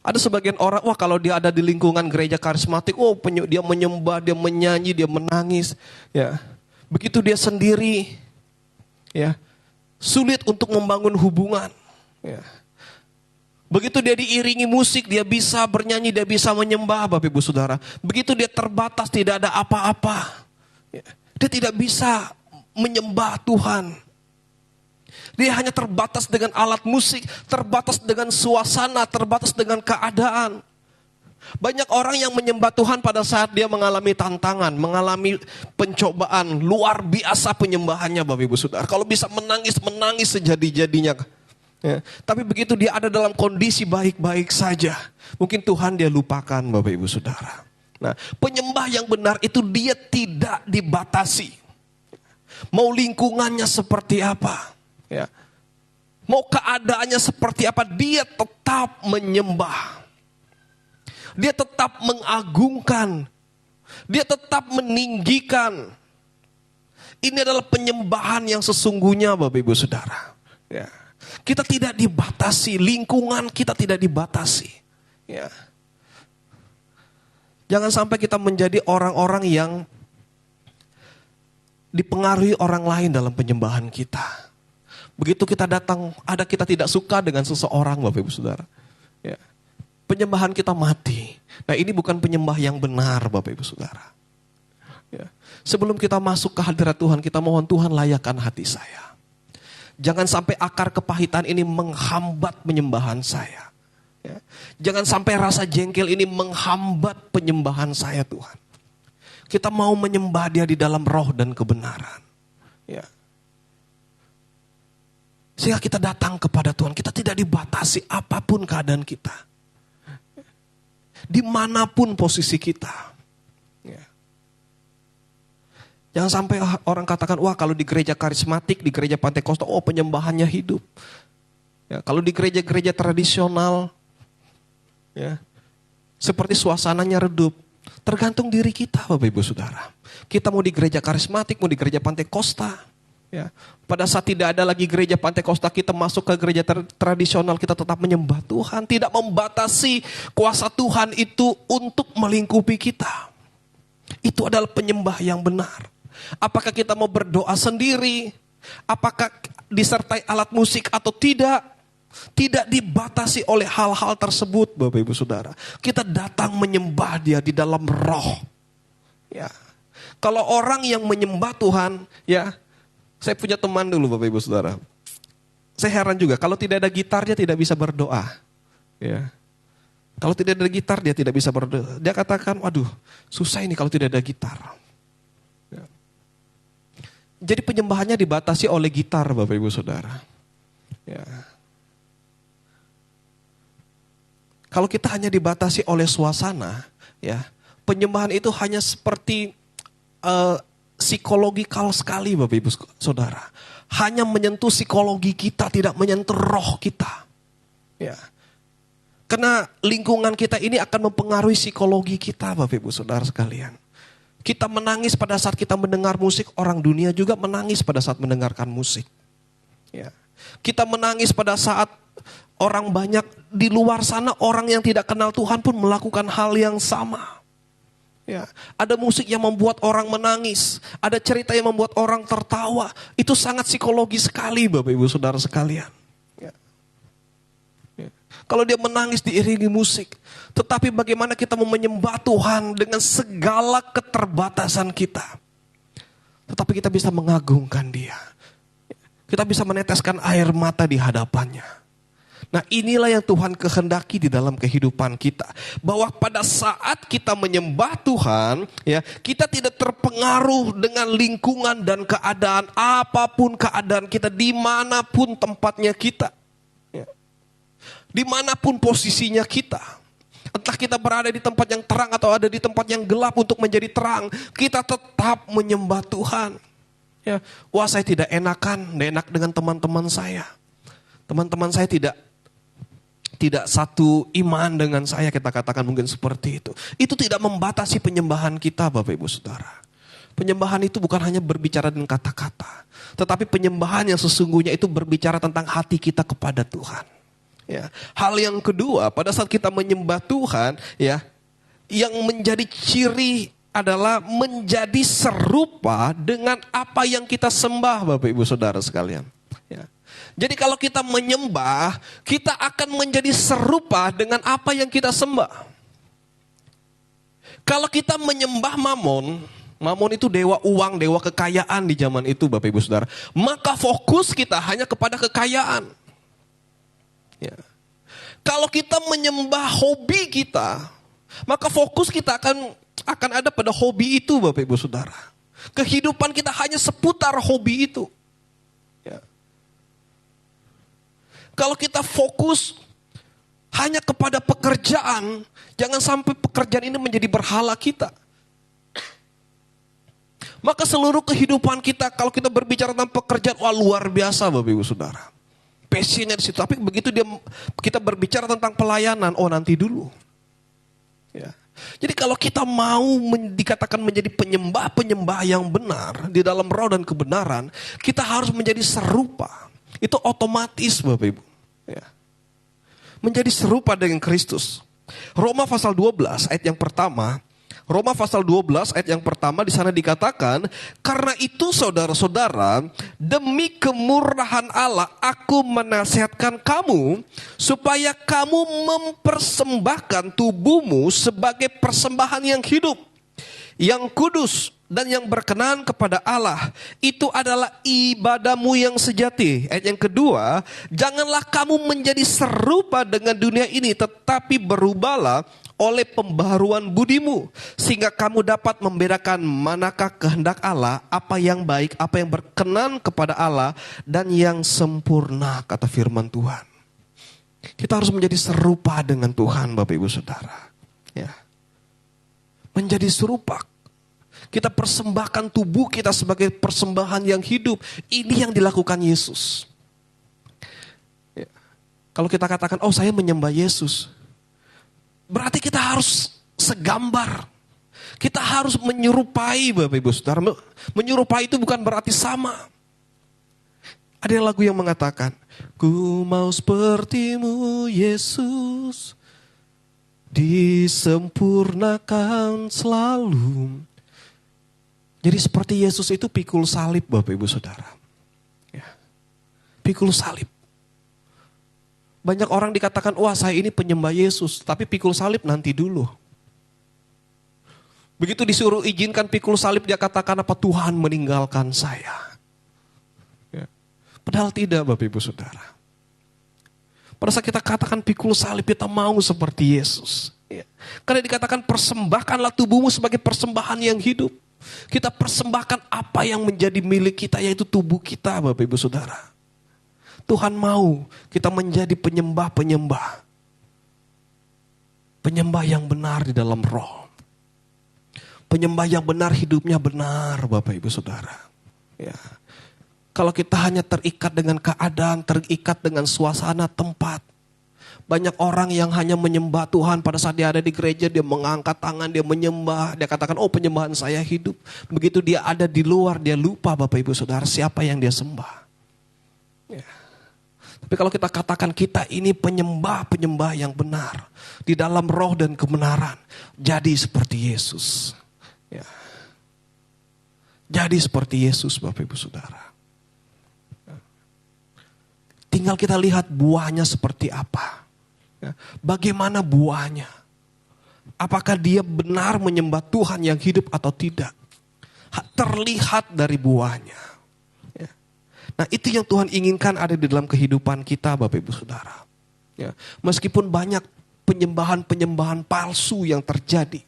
Ada sebagian orang, wah kalau dia ada di lingkungan gereja karismatik, oh dia menyembah, dia menyanyi, dia menangis. Ya. Begitu dia sendiri, ya, sulit untuk membangun hubungan. Ya. Begitu dia diiringi musik, dia bisa bernyanyi, dia bisa menyembah, Bapak Ibu Saudara. Begitu dia terbatas, tidak ada apa-apa, dia tidak bisa menyembah Tuhan. Dia hanya terbatas dengan alat musik, terbatas dengan suasana, terbatas dengan keadaan. Banyak orang yang menyembah Tuhan pada saat dia mengalami tantangan, mengalami pencobaan, luar biasa penyembahannya, Bapak Ibu Saudara. Kalau bisa menangis sejadi-jadinya. Ya, tapi begitu dia ada dalam kondisi baik-baik saja, mungkin Tuhan dia lupakan, Bapak Ibu Saudara. Nah, penyembah yang benar itu dia tidak dibatasi. Mau lingkungannya seperti apa, ya, mau keadaannya seperti apa, dia tetap menyembah. Dia tetap mengagungkan, dia tetap meninggikan. Ini adalah penyembahan yang sesungguhnya, Bapak Ibu Saudara. Ya. Kita tidak dibatasi, lingkungan kita tidak dibatasi. Ya. Jangan sampai kita menjadi orang-orang yang dipengaruhi orang lain dalam penyembahan kita. Begitu kita datang, ada kita tidak suka dengan seseorang, Bapak Ibu Saudara. Ya. Penyembahan kita mati. Nah, ini bukan penyembah yang benar, Bapak Ibu Saudara. Ya. Sebelum kita masuk ke hadirat Tuhan, kita mohon Tuhan layakkan hati saya. Jangan sampai akar kepahitan ini menghambat penyembahan saya. Ya. Jangan sampai rasa jengkel ini menghambat penyembahan saya, Tuhan. Kita mau menyembah Dia di dalam roh dan kebenaran. Ya. Sehingga kita datang kepada Tuhan, kita tidak dibatasi apapun keadaan kita. Dimanapun posisi kita. Ya. Jangan sampai orang katakan, wah kalau di gereja karismatik, di gereja Pantekosta, oh penyembahannya hidup. Ya, kalau di gereja-gereja tradisional, ya, seperti suasananya redup. Tergantung diri kita, Bapak Ibu Saudara. Kita mau di gereja karismatik, mau di gereja Pantekosta, Ya, pada saat tidak ada lagi gereja Pantekosta, kita masuk ke gereja tradisional, kita tetap menyembah Tuhan, tidak membatasi kuasa Tuhan itu untuk melingkupi kita. Itu adalah penyembah yang benar. Apakah kita mau berdoa sendiri? Apakah disertai alat musik atau tidak? Tidak dibatasi oleh hal-hal tersebut, Bapak Ibu Saudara. Kita datang menyembah Dia di dalam roh. Ya. Kalau orang yang menyembah Tuhan, ya, saya punya teman dulu Bapak Ibu Saudara. Saya heran juga, kalau tidak ada gitar dia tidak bisa berdoa. Ya. Kalau tidak ada gitar dia tidak bisa berdoa. Dia katakan, waduh susah ini kalau tidak ada gitar. Ya. Jadi penyembahannya dibatasi oleh gitar Bapak Ibu Saudara. Ya. Kalau kita hanya dibatasi oleh suasana, ya, penyembahan itu hanya seperti psikologikal sekali Bapak Ibu Saudara. Hanya menyentuh psikologi kita, tidak menyentuh roh kita. Ya. Karena lingkungan kita ini akan mempengaruhi psikologi kita Bapak Ibu Saudara sekalian. Kita menangis pada saat kita mendengar musik, orang dunia juga menangis pada saat mendengarkan musik. Ya. Kita menangis pada saat orang banyak di luar sana, orang yang tidak kenal Tuhan pun melakukan hal yang sama. Ya, ada musik yang membuat orang menangis, ada cerita yang membuat orang tertawa. Itu sangat psikologi sekali Bapak Ibu Saudara sekalian. Ya. Ya. Kalau dia menangis diiringi musik, tetapi bagaimana kita mau menyembah Tuhan dengan segala keterbatasan kita, tetapi kita bisa mengagungkan Dia. Kita bisa meneteskan air mata di hadapannya. Nah inilah yang Tuhan kehendaki di dalam kehidupan kita. Bahwa pada saat kita menyembah Tuhan, ya, kita tidak terpengaruh dengan lingkungan dan keadaan. Apapun keadaan kita, dimanapun tempatnya kita. Ya. Dimanapun posisinya kita. Entah kita berada di tempat yang terang atau ada di tempat yang gelap untuk menjadi terang. Kita tetap menyembah Tuhan. Ya. Wah saya tidak enak dengan teman-teman saya. Teman-teman saya tidak satu iman dengan saya, kita katakan mungkin seperti itu. Itu tidak membatasi penyembahan kita Bapak Ibu Saudara. Penyembahan itu bukan hanya berbicara dengan kata-kata, tetapi penyembahan yang sesungguhnya itu berbicara tentang hati kita kepada Tuhan. Ya. Hal yang kedua, pada saat kita menyembah Tuhan, ya, yang menjadi ciri adalah menjadi serupa dengan apa yang kita sembah Bapak Ibu Saudara sekalian. Ya. Jadi kalau kita menyembah, kita akan menjadi serupa dengan apa yang kita sembah. Kalau kita menyembah Mamon itu dewa uang, dewa kekayaan di zaman itu Bapak Ibu Saudara. Maka fokus kita hanya kepada kekayaan. Ya. Kalau kita menyembah hobi kita, maka fokus kita akan ada pada hobi itu Bapak Ibu Saudara. Kehidupan kita hanya seputar hobi itu. Ya. Kalau kita fokus hanya kepada pekerjaan, jangan sampai pekerjaan ini menjadi berhala kita. Maka seluruh kehidupan kita, kalau kita berbicara tentang pekerjaan, wah luar biasa Bapak Ibu Saudara. Passionnya di situ. Tapi begitu kita berbicara tentang pelayanan, oh nanti dulu. Ya. Jadi kalau kita mau dikatakan menjadi penyembah yang benar di dalam roh dan kebenaran, kita harus menjadi serupa. Itu otomatis Bapak Ibu. Ya. Menjadi serupa dengan Kristus. Roma pasal 12 ayat yang pertama. Roma pasal 12 ayat yang pertama di sana dikatakan, karena itu saudara-saudara, demi kemurahan Allah aku menasihatkan kamu supaya kamu mempersembahkan tubuhmu sebagai persembahan yang hidup, yang kudus dan yang berkenan kepada Allah. Itu adalah ibadahmu yang sejati. Ayat yang kedua, janganlah kamu menjadi serupa dengan dunia ini, tetapi berubahlah oleh pembaharuan budimu, sehingga kamu dapat membedakan manakah kehendak Allah, apa yang baik, apa yang berkenan kepada Allah, dan yang sempurna, kata firman Tuhan. Kita harus menjadi serupa dengan Tuhan Bapak Ibu Saudara. Ya. Menjadi serupa. Kita persembahkan tubuh kita sebagai persembahan yang hidup. Ini yang dilakukan Yesus. Ya. Kalau kita katakan, oh saya menyembah Yesus, berarti kita harus segambar. Kita harus menyerupai Bapak Ibu Saudara. Menyerupai itu bukan berarti sama. Ada lagu yang mengatakan, ku mau sepertimu Yesus, disempurnakan selalu. Jadi seperti Yesus itu pikul salib Bapak Ibu Saudara. Ya. Pikul salib. Banyak orang dikatakan, wah saya ini penyembah Yesus, tapi pikul salib nanti dulu. Begitu disuruh izinkan pikul salib, dia katakan apa? Tuhan meninggalkan saya. Padahal tidak Bapak Ibu Saudara. Pada saat kita katakan pikul salib, kita mau seperti Yesus. Ya. Karena dikatakan persembahkanlah tubuhmu sebagai persembahan yang hidup. Kita persembahkan apa yang menjadi milik kita, yaitu tubuh kita Bapak Ibu Saudara. Tuhan mau kita menjadi penyembah-penyembah. Penyembah yang benar di dalam roh. Penyembah yang benar, hidupnya benar Bapak Ibu Saudara. Ya. Kalau kita hanya terikat dengan keadaan, terikat dengan suasana tempat. Banyak orang yang hanya menyembah Tuhan pada saat dia ada di gereja, dia mengangkat tangan, dia menyembah. Dia katakan, oh penyembahan saya hidup. Begitu dia ada di luar, dia lupa Bapak Ibu Saudara siapa yang dia sembah. Ya. Tapi kalau kita katakan kita ini penyembah-penyembah yang benar. Di dalam roh dan kebenaran. Jadi seperti Yesus. Ya. Jadi seperti Yesus Bapak Ibu Saudara. Tinggal kita lihat buahnya seperti apa. Bagaimana buahnya. Apakah dia benar menyembah Tuhan yang hidup atau tidak. Terlihat dari buahnya. Nah itu yang Tuhan inginkan ada di dalam kehidupan kita Bapak Ibu Saudara. Meskipun banyak penyembahan-penyembahan palsu yang terjadi.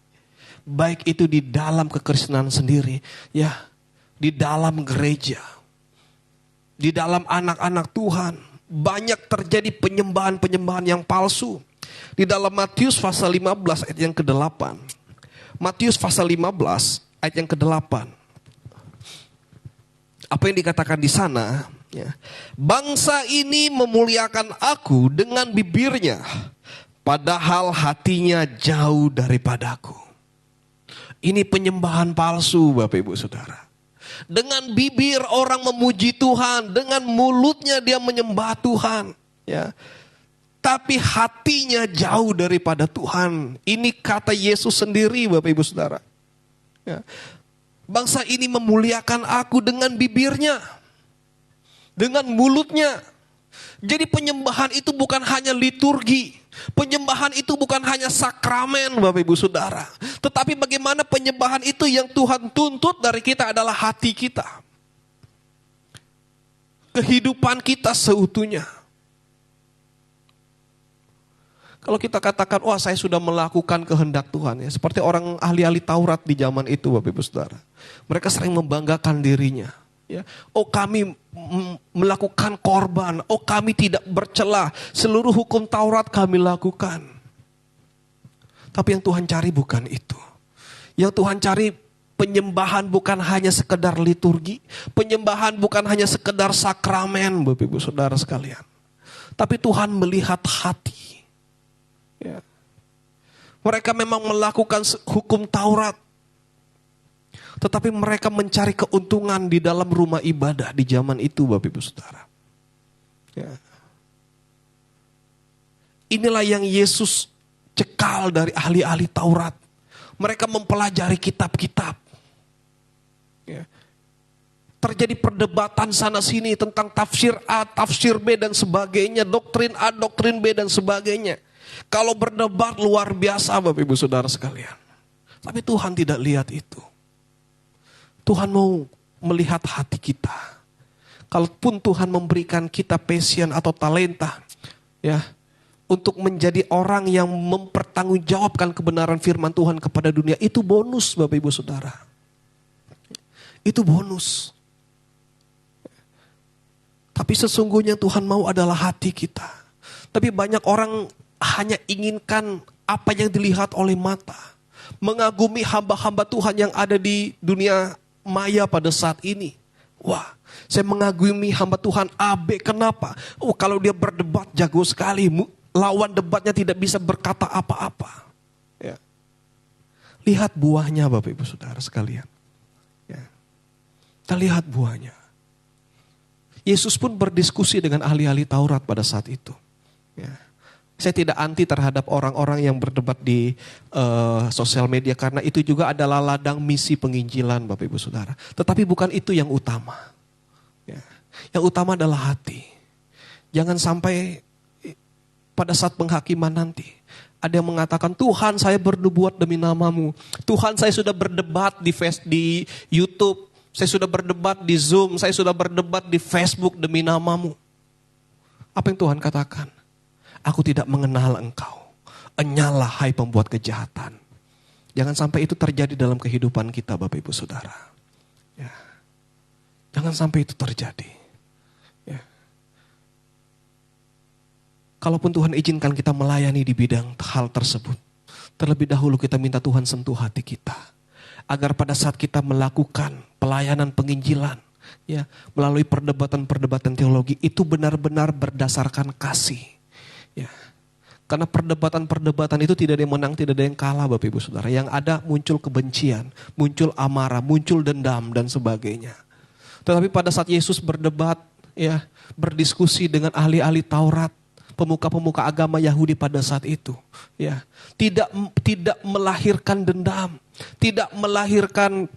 Baik itu di dalam kekristenan sendiri. Di dalam gereja. Di dalam anak-anak Tuhan. Banyak terjadi penyembahan-penyembahan yang palsu. Di dalam Matius pasal 15 ayat yang ke-8. Matius pasal 15 ayat yang ke-8. Apa yang dikatakan di sana? Bangsa ini memuliakan aku dengan bibirnya, padahal hatinya jauh daripadaku. Ini penyembahan palsu Bapak Ibu Saudara. Dengan bibir orang memuji Tuhan, dengan mulutnya dia menyembah Tuhan, tapi hatinya jauh daripada Tuhan. Ini kata Yesus sendiri Bapak Ibu Saudara. Bangsa ini memuliakan aku dengan bibirnya, dengan mulutnya. Jadi penyembahan itu bukan hanya liturgi. Penyembahan itu bukan hanya sakramen Bapak Ibu Saudara. Tetapi bagaimana penyembahan itu yang Tuhan tuntut dari kita adalah hati kita. Kehidupan kita seutuhnya. Kalau kita katakan, wah saya sudah melakukan kehendak Tuhan. Seperti orang ahli-ahli Taurat di zaman itu Bapak Ibu Saudara. Mereka sering membanggakan dirinya. Oh kami melakukan korban, oh kami tidak bercela, seluruh hukum Taurat kami lakukan. Tapi yang Tuhan cari bukan itu. Yang Tuhan cari penyembahan bukan hanya sekedar liturgi, penyembahan bukan hanya sekedar sakramen Bapak Ibu Saudara sekalian. Tapi Tuhan melihat hati. Mereka memang melakukan hukum Taurat. Tetapi mereka mencari keuntungan di dalam rumah ibadah di zaman itu Bapak Ibu Saudara. Inilah yang Yesus cekal dari ahli-ahli Taurat. Mereka mempelajari kitab-kitab. Terjadi perdebatan sana sini tentang tafsir A, tafsir B dan sebagainya. Doktrin A, doktrin B dan sebagainya. Kalau berdebat luar biasa Bapak Ibu Saudara sekalian. Tapi Tuhan tidak lihat itu. Tuhan mau melihat hati kita. Kalaupun Tuhan memberikan kita passion atau talenta, untuk menjadi orang yang mempertanggungjawabkan kebenaran firman Tuhan kepada dunia, itu bonus Bapak Ibu Saudara. Itu bonus. Tapi sesungguhnya Tuhan mau adalah hati kita. Tapi banyak orang hanya inginkan apa yang dilihat oleh mata. Mengagumi hamba-hamba Tuhan yang ada di dunia maya pada saat ini. Wah, saya mengagumi hamba Tuhan A, B, kenapa? Oh, kalau dia berdebat jago sekali. Lawan debatnya tidak bisa berkata apa-apa. Lihat buahnya Bapak Ibu Saudara sekalian. Kita lihat buahnya. Yesus pun berdiskusi dengan ahli-ahli Taurat pada saat itu. Ya. Saya tidak anti terhadap orang-orang yang berdebat di sosial media, karena itu juga adalah ladang misi penginjilan Bapak Ibu Saudara. Tetapi bukan itu yang utama. Ya. Yang utama adalah hati. Jangan sampai pada saat penghakiman nanti ada yang mengatakan, Tuhan saya bernubuat demi namamu. Tuhan saya sudah berdebat di YouTube. Saya sudah berdebat di Zoom. Saya sudah berdebat di Facebook demi namamu. Apa yang Tuhan katakan? Aku tidak mengenal engkau. Enyalah hai pembuat kejahatan. Jangan sampai itu terjadi dalam kehidupan kita Bapak Ibu Saudara. Ya. Jangan sampai itu terjadi. Ya. Kalaupun Tuhan izinkan kita melayani di bidang hal tersebut, terlebih dahulu kita minta Tuhan sentuh hati kita. Agar pada saat kita melakukan pelayanan penginjilan, ya, melalui perdebatan-perdebatan teologi, itu benar-benar berdasarkan kasih. Ya. Karena perdebatan-perdebatan itu tidak ada yang menang, tidak ada yang kalah Bapak Ibu Saudara. Yang ada muncul kebencian, muncul amarah, muncul dendam dan sebagainya. Tetapi pada saat Yesus berdebat, ya, berdiskusi dengan ahli-ahli Taurat, pemuka-pemuka agama Yahudi pada saat itu, ya, tidak melahirkan dendam, tidak melahirkan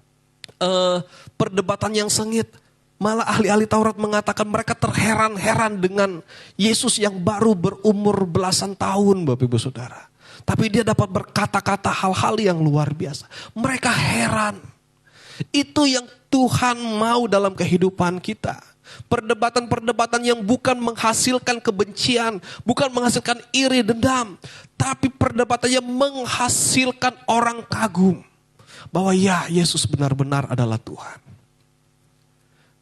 perdebatan yang sengit. Malah ahli-ahli Taurat mengatakan mereka terheran-heran dengan Yesus yang baru berumur belasan tahun Bapak Ibu Saudara. Tapi dia dapat berkata-kata hal-hal yang luar biasa. Mereka heran. Itu yang Tuhan mau dalam kehidupan kita. Perdebatan-perdebatan yang bukan menghasilkan kebencian, bukan menghasilkan iri dendam, tapi perdebatan yang menghasilkan orang kagum bahwa ya, Yesus benar-benar adalah Tuhan.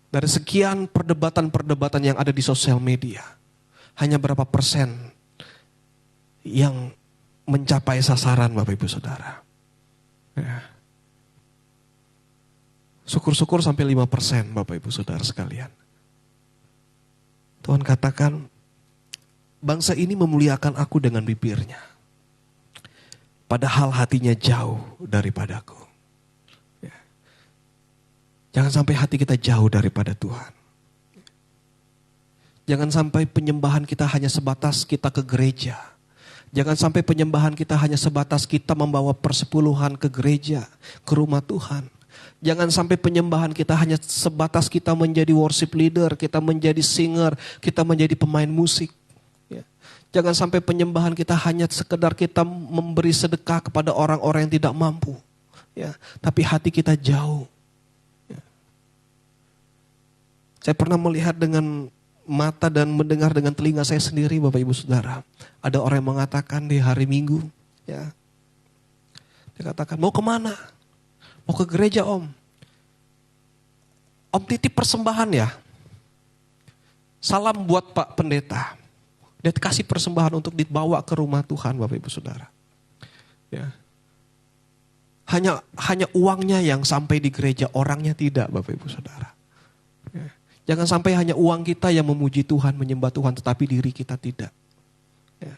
Dari sekian perdebatan-perdebatan yang ada di sosial media, hanya berapa persen yang mencapai sasaran Bapak Ibu Saudara? Ya. Syukur-syukur sampai 5% Bapak Ibu Saudara sekalian. Tuhan katakan, bangsa ini memuliakan aku dengan bibirnya, padahal hatinya jauh daripadaku. Ya. Jangan sampai hati kita jauh daripada Tuhan. Jangan sampai penyembahan kita hanya sebatas kita ke gereja. Jangan sampai penyembahan kita hanya sebatas kita membawa persepuluhan ke gereja, ke rumah Tuhan. Jangan sampai penyembahan kita hanya sebatas kita menjadi worship leader, kita menjadi singer, kita menjadi pemain musik. Ya. Jangan sampai penyembahan kita hanya sekedar kita memberi sedekah kepada orang-orang yang tidak mampu. Ya. Tapi hati kita jauh. Ya. Saya pernah melihat dengan mata dan mendengar dengan telinga saya sendiri Bapak Ibu Saudara. Ada orang yang mengatakan di hari Minggu, ya, dia katakan, mau kemana? Mau ke gereja om. Om titip persembahan ya. Salam buat Pak Pendeta. Dia kasih persembahan untuk dibawa ke rumah Tuhan Bapak Ibu Saudara. Ya. Hanya uangnya yang sampai di gereja, orangnya tidak Bapak Ibu Saudara. Ya. Jangan sampai hanya uang kita yang memuji Tuhan, menyembah Tuhan, tetapi diri kita tidak. Ya.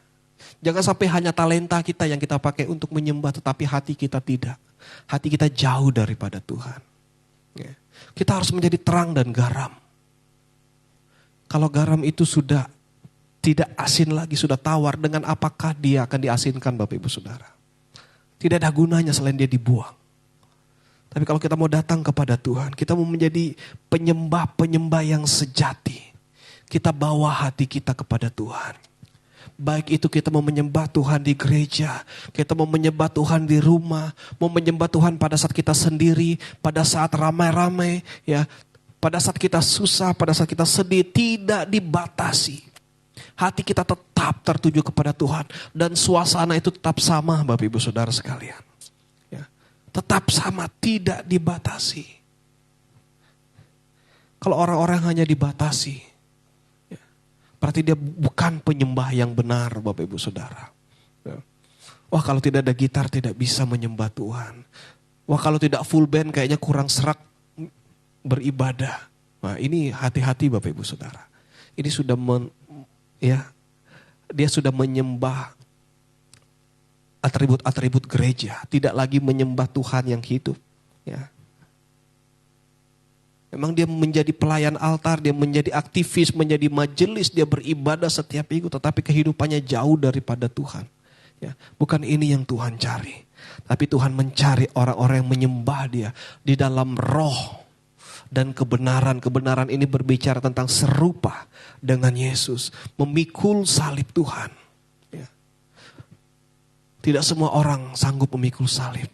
Jangan sampai hanya talenta kita yang kita pakai untuk menyembah, tetapi hati kita tidak. Hati kita jauh daripada Tuhan. Ya. Kita harus menjadi terang dan garam. Kalau garam itu sudah tidak asin lagi, sudah tawar, dengan apakah dia akan diasinkan Bapak Ibu Saudara? Tidak ada gunanya selain dia dibuang. Tapi kalau kita mau datang kepada Tuhan, kita mau menjadi penyembah-penyembah yang sejati. Kita bawa hati kita kepada Tuhan. Baik itu kita mau menyembah Tuhan di gereja, kita mau menyembah Tuhan di rumah, mau menyembah Tuhan pada saat kita sendiri, pada saat ramai-ramai, ya, pada saat kita susah, pada saat kita sedih, tidak dibatasi. Hati kita tetap tertuju kepada Tuhan dan suasana itu tetap sama Bapak Ibu Saudara sekalian. Ya, tetap sama, tidak dibatasi. Kalau orang-orang hanya dibatasi, berarti dia bukan penyembah yang benar Bapak Ibu Saudara. Wah kalau tidak ada gitar tidak bisa menyembah Tuhan. Wah kalau tidak full band kayaknya kurang serak beribadah. Nah ini hati-hati Bapak Ibu Saudara. Ini sudah dia sudah menyembah atribut-atribut gereja. Tidak lagi menyembah Tuhan yang hidup. Ya. Memang dia menjadi pelayan altar, dia menjadi aktivis, menjadi majelis, dia beribadah setiap minggu, tetapi kehidupannya jauh daripada Tuhan. Ya, bukan ini yang Tuhan cari. Tapi Tuhan mencari orang-orang yang menyembah dia di dalam roh dan kebenaran. Kebenaran ini berbicara tentang serupa dengan Yesus, memikul salib Tuhan. Ya. Tidak semua orang sanggup memikul salib.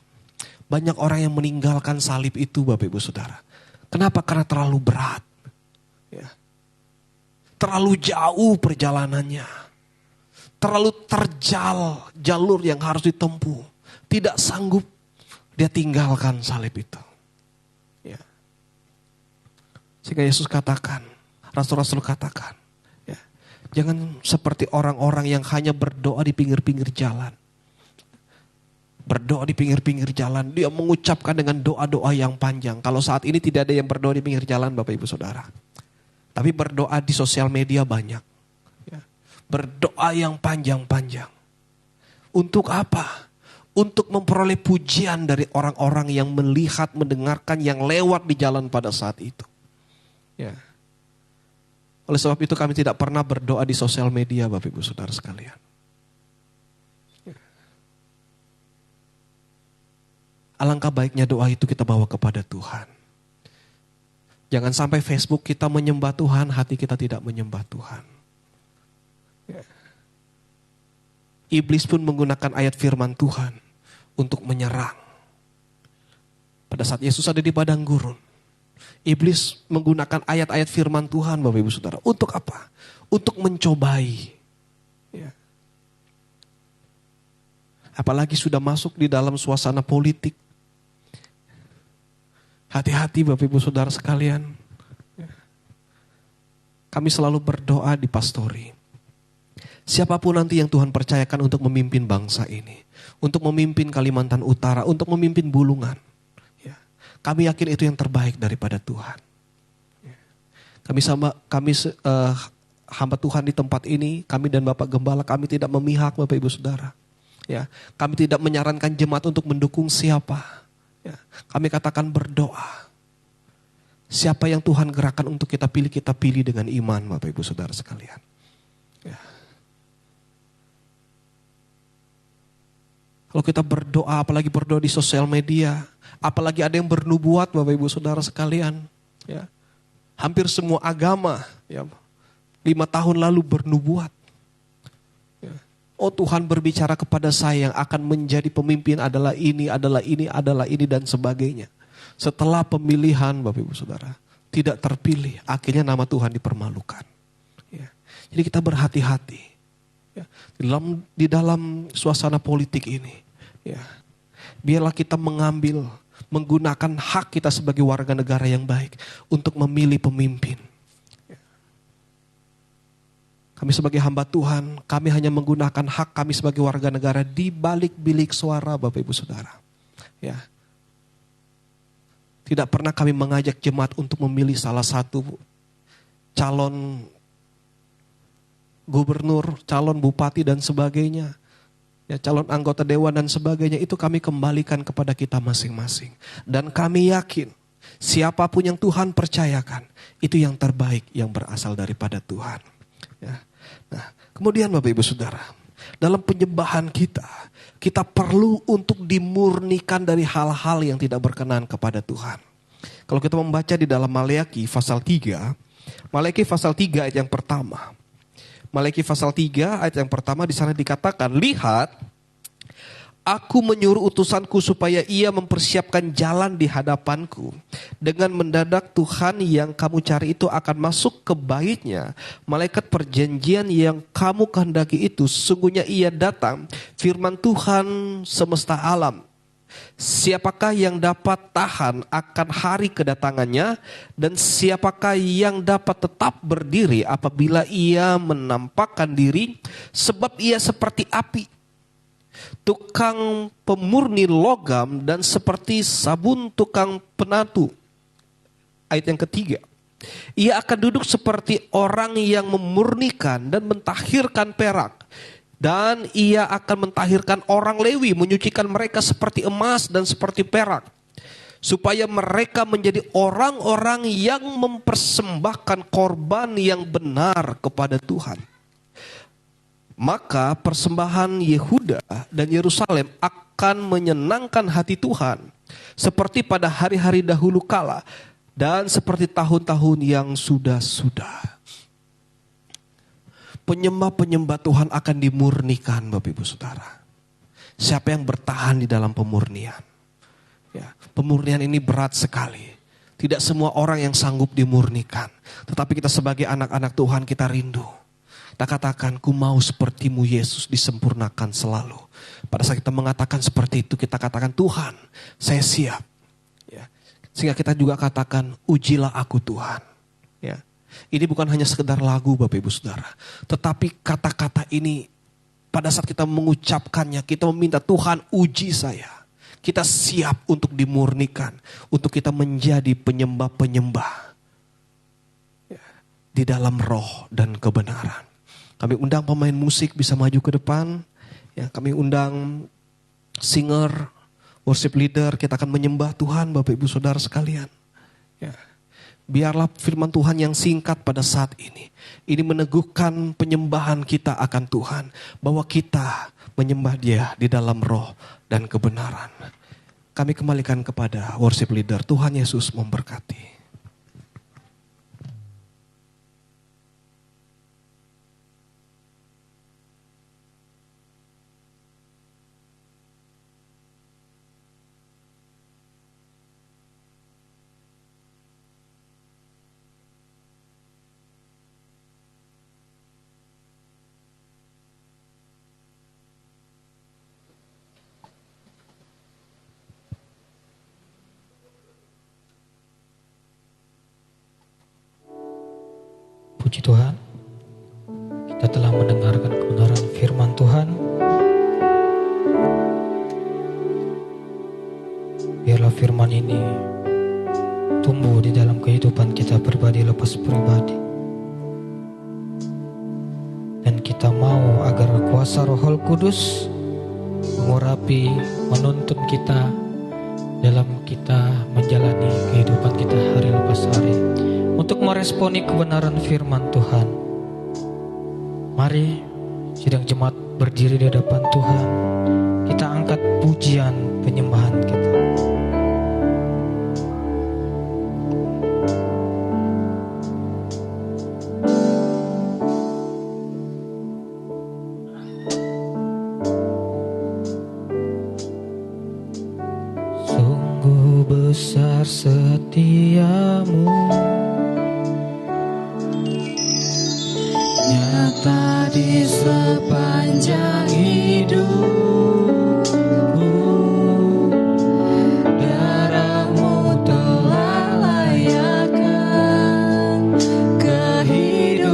Banyak orang yang meninggalkan salib itu, Bapak Ibu Saudara. Kenapa? Karena terlalu berat. Ya. Terlalu jauh perjalanannya. Terlalu terjal jalur yang harus ditempuh. Tidak sanggup dia tinggalkan salib itu. Ya. Sehingga Yesus katakan, Rasul-Rasul katakan, ya, jangan seperti orang-orang yang hanya berdoa di pinggir-pinggir jalan. Berdoa di pinggir-pinggir jalan, dia mengucapkan dengan doa-doa yang panjang. Kalau saat ini tidak ada yang berdoa di pinggir jalan, Bapak Ibu Saudara. Tapi berdoa di sosial media banyak. Ya. Berdoa yang panjang-panjang. Untuk apa? Untuk memperoleh pujian dari orang-orang yang melihat, mendengarkan, yang lewat di jalan pada saat itu. Ya. Oleh sebab itu kami tidak pernah berdoa di sosial media, Bapak Ibu Saudara sekalian. Alangkah baiknya doa itu kita bawa kepada Tuhan. Jangan sampai Facebook kita menyembah Tuhan, hati kita tidak menyembah Tuhan. Ya. Iblis pun menggunakan ayat firman Tuhan untuk menyerang. Pada saat Yesus ada di padang gurun, iblis menggunakan ayat-ayat firman Tuhan, Bapak Ibu Saudara. Untuk apa? Untuk mencobai. Ya. Apalagi sudah masuk di dalam suasana politik. Hati-hati Bapak Ibu Saudara sekalian. Kami selalu berdoa di pastori. Siapapun nanti yang Tuhan percayakan untuk memimpin bangsa ini. Untuk memimpin Kalimantan Utara. Untuk memimpin Bulungan. Kami yakin itu yang terbaik daripada Tuhan. Kami hamba Tuhan di tempat ini. Kami dan Bapak Gembala, kami tidak memihak Bapak Ibu Saudara. Ya, kami tidak menyarankan jemaat untuk mendukung siapa. Ya, kami katakan berdoa. Siapa yang Tuhan gerakan untuk kita pilih dengan iman, Bapak Ibu Saudara sekalian. Ya. Kalau kita berdoa, apalagi berdoa di sosial media, apalagi ada yang bernubuat, Bapak Ibu Saudara sekalian. Ya. Hampir semua agama, ya, 5 tahun lalu bernubuat. Oh Tuhan berbicara kepada saya yang akan menjadi pemimpin adalah ini, dan sebagainya. Setelah pemilihan Bapak Ibu Saudara, tidak terpilih, akhirnya nama Tuhan dipermalukan. Ya. Jadi kita berhati-hati. Ya. Di dalam suasana politik ini. Ya. Biarlah kita menggunakan hak kita sebagai warga negara yang baik untuk memilih pemimpin. Kami sebagai hamba Tuhan, kami hanya menggunakan hak kami sebagai warga negara di balik bilik suara Bapak Ibu Saudara. Ya. Tidak pernah kami mengajak jemaat untuk memilih salah satu calon gubernur, calon bupati dan sebagainya. Ya, calon anggota dewan dan sebagainya, itu kami kembalikan kepada kita masing-masing. Dan kami yakin siapapun yang Tuhan percayakan, itu yang terbaik yang berasal daripada Tuhan. Ya. Nah, kemudian Bapak Ibu Saudara, dalam penyembahan kita perlu untuk dimurnikan dari hal-hal yang tidak berkenan kepada Tuhan. Kalau kita membaca di dalam Maleakhi pasal 3, Maleakhi pasal 3 ayat yang pertama. Maleakhi pasal 3 ayat yang pertama di sana dikatakan, lihat, aku menyuruh utusanku supaya ia mempersiapkan jalan di hadapanku. Dengan mendadak Tuhan yang kamu cari itu akan masuk ke baitnya. Malaikat perjanjian yang kamu kehendaki itu, sesungguhnya ia datang. Firman Tuhan semesta alam. Siapakah yang dapat tahan akan hari kedatangannya? Dan siapakah yang dapat tetap berdiri apabila ia menampakkan diri? Sebab ia seperti api, tukang pemurni logam, dan seperti sabun tukang penatu. Ayat yang ketiga, ia akan duduk seperti orang yang memurnikan dan mentahirkan perak. Dan ia akan mentahirkan orang Lewi, menyucikan mereka seperti emas dan seperti perak. supaya mereka menjadi orang-orang yang mempersembahkan korban yang benar kepada Tuhan. Maka persembahan Yehuda dan Yerusalem akan menyenangkan hati Tuhan, seperti pada hari-hari dahulu kala dan seperti tahun-tahun yang sudah-sudah. Penyembah-penyembah Tuhan akan dimurnikan, Bapak Ibu Saudara. Siapa yang bertahan di dalam pemurnian? Ya, pemurnian ini berat sekali. Tidak semua orang yang sanggup dimurnikan. Tetapi kita sebagai anak-anak Tuhan kita rindu. Kita katakan, ku mau sepertimu Yesus disempurnakan selalu. Pada saat kita mengatakan seperti itu, kita katakan, Tuhan, saya siap. Ya. Sehingga kita juga katakan, ujilah aku Tuhan. Ya. Ini bukan hanya sekedar lagu Bapak Ibu Saudara. Tetapi kata-kata ini pada saat kita mengucapkannya, kita meminta Tuhan uji saya. Kita siap untuk dimurnikan. Untuk kita menjadi penyembah-penyembah. Ya. Di dalam roh dan kebenaran. Kami undang pemain musik bisa maju ke depan. Ya, kami undang singer, worship leader. Kita akan menyembah Tuhan Bapak Ibu Saudara sekalian. Ya. Biarlah firman Tuhan yang singkat pada saat ini meneguhkan penyembahan kita akan Tuhan. Bahwa kita menyembah Dia di dalam roh dan kebenaran. Kami kembalikan kepada worship leader. Tuhan Yesus memberkati. Puji Tuhan, kita telah mendengarkan kebenaran firman Tuhan. Biarlah firman ini tumbuh di dalam kehidupan kita pribadi lepas pribadi. Dan kita mau agar kuasa Roh Kudus mengurapi, menuntun kita dalam kita menjalani kehidupan kita hari lepas hari. Untuk meresponi kebenaran firman Tuhan, mari sidang jemaat berdiri di hadapan Tuhan. Kita angkat pujian penyembahan kita. Sungguh besar setiamu, nyata di sepanjang hidupku. Darahmu telah layakkan kehidupanku.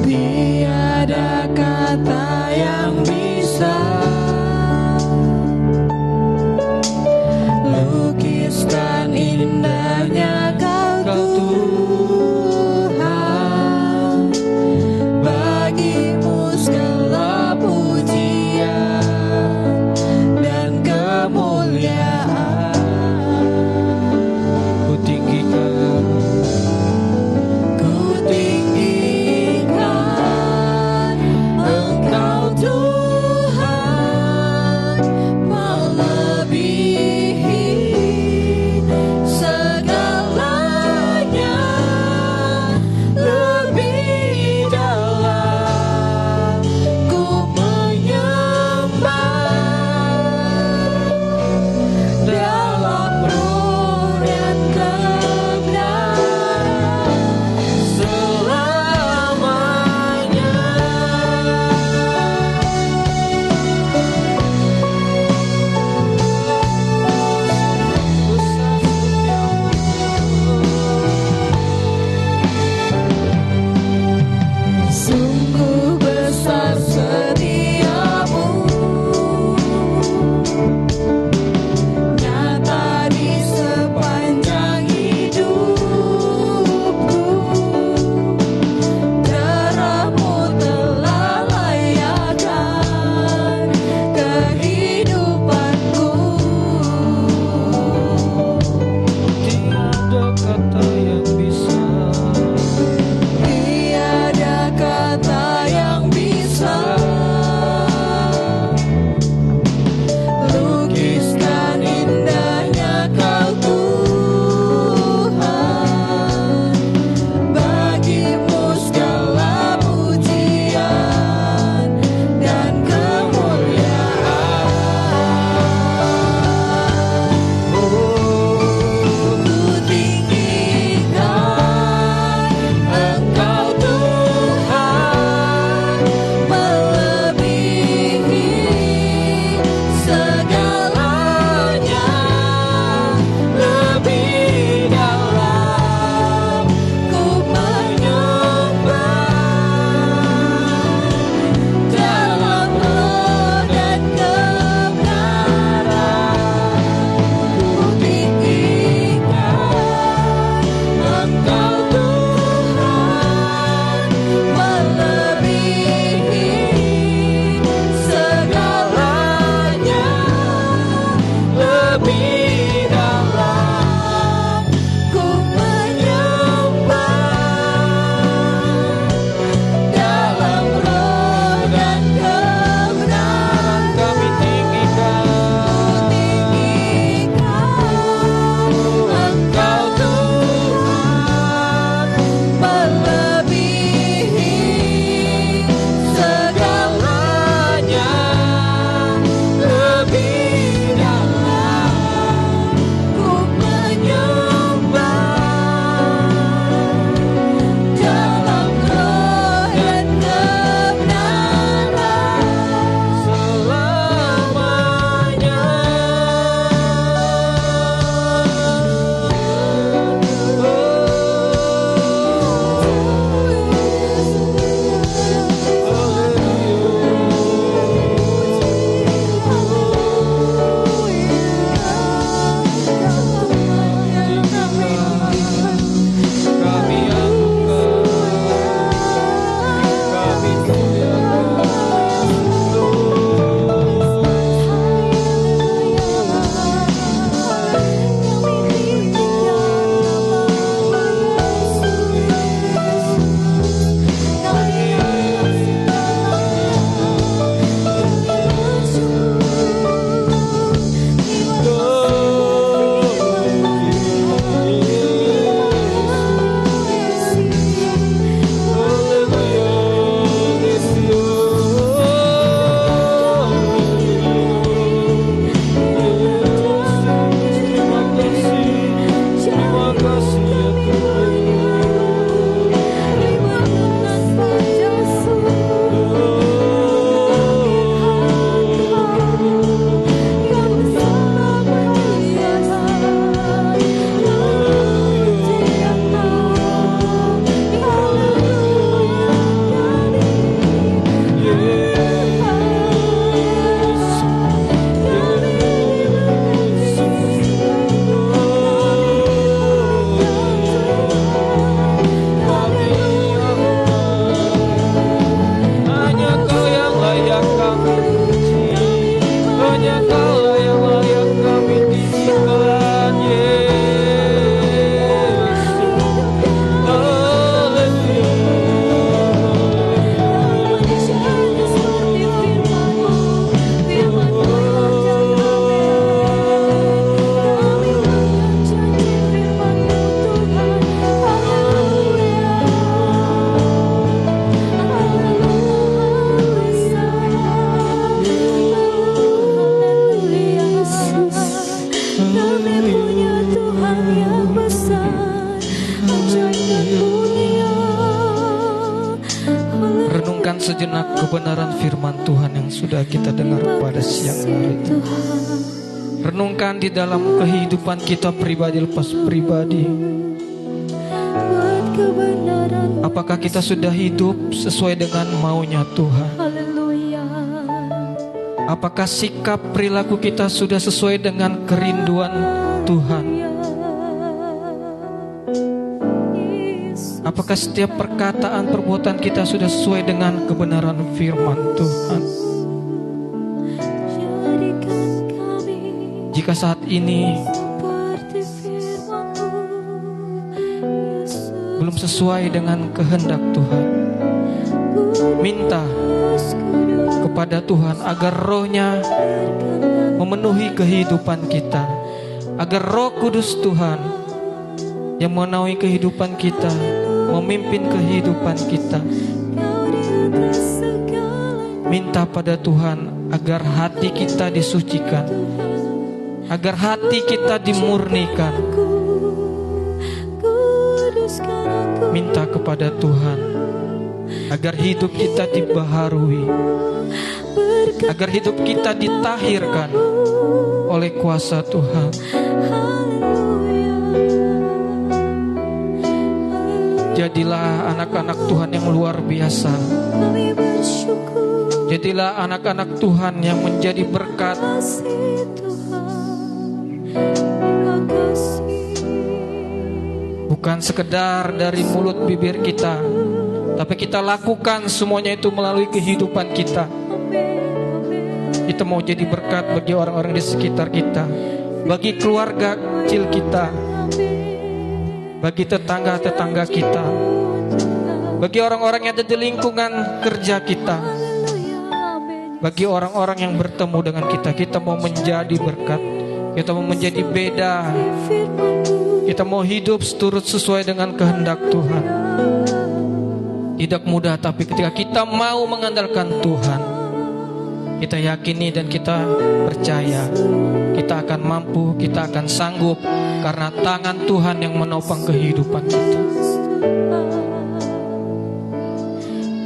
Tiada kata yang bisa lukiskan indahnya Renungkan sejenak kebenaran firman Tuhan yang sudah kita dengar pada siang hari ini. Renungkan di dalam kehidupan kita pribadi lepas pribadi. Apakah kita sudah hidup sesuai dengan maunya Tuhan? Apakah sikap perilaku kita sudah sesuai dengan kerinduan Tuhan? Apakah setiap perkataan perbuatan kita sudah sesuai dengan kebenaran firman Tuhan? Jika saat ini belum sesuai dengan kehendak Tuhan, minta kepada Tuhan agar roh-Nya memenuhi kehidupan kita, agar Roh Kudus Tuhan yang menaungi kehidupan kita, memimpin kehidupan kita. Minta pada Tuhan agar hati kita disucikan, agar hati kita dimurnikan. Minta kepada Tuhan agar hidup kita dibaharui, agar hidup kita ditahirkan oleh kuasa Tuhan. Jadilah anak-anak Tuhan yang luar biasa. Jadilah anak-anak Tuhan yang menjadi berkat. Bukan sekedar dari mulut bibir kita, tapi kita lakukan semuanya itu melalui kehidupan kita. Kita mau jadi berkat bagi orang-orang di sekitar kita, bagi keluarga kecil kita, bagi tetangga-tetangga kita, bagi orang-orang yang ada di lingkungan kerja kita, bagi orang-orang yang bertemu dengan kita. Kita mau menjadi berkat, kita mau menjadi beda, kita mau hidup seturut sesuai dengan kehendak Tuhan. Tidak mudah, tapi ketika kita mau mengandalkan Tuhan, kita yakini dan kita percaya kita akan mampu, kita akan sanggup, karena tangan Tuhan yang menopang kehidupan kita.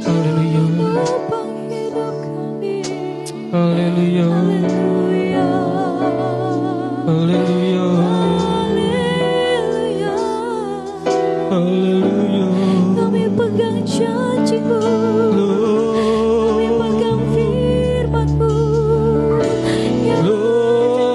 Haleluya, haleluya, haleluya, haleluya. Kami pegang janji-Mu, kami pegang firman-Mu yang haleluya.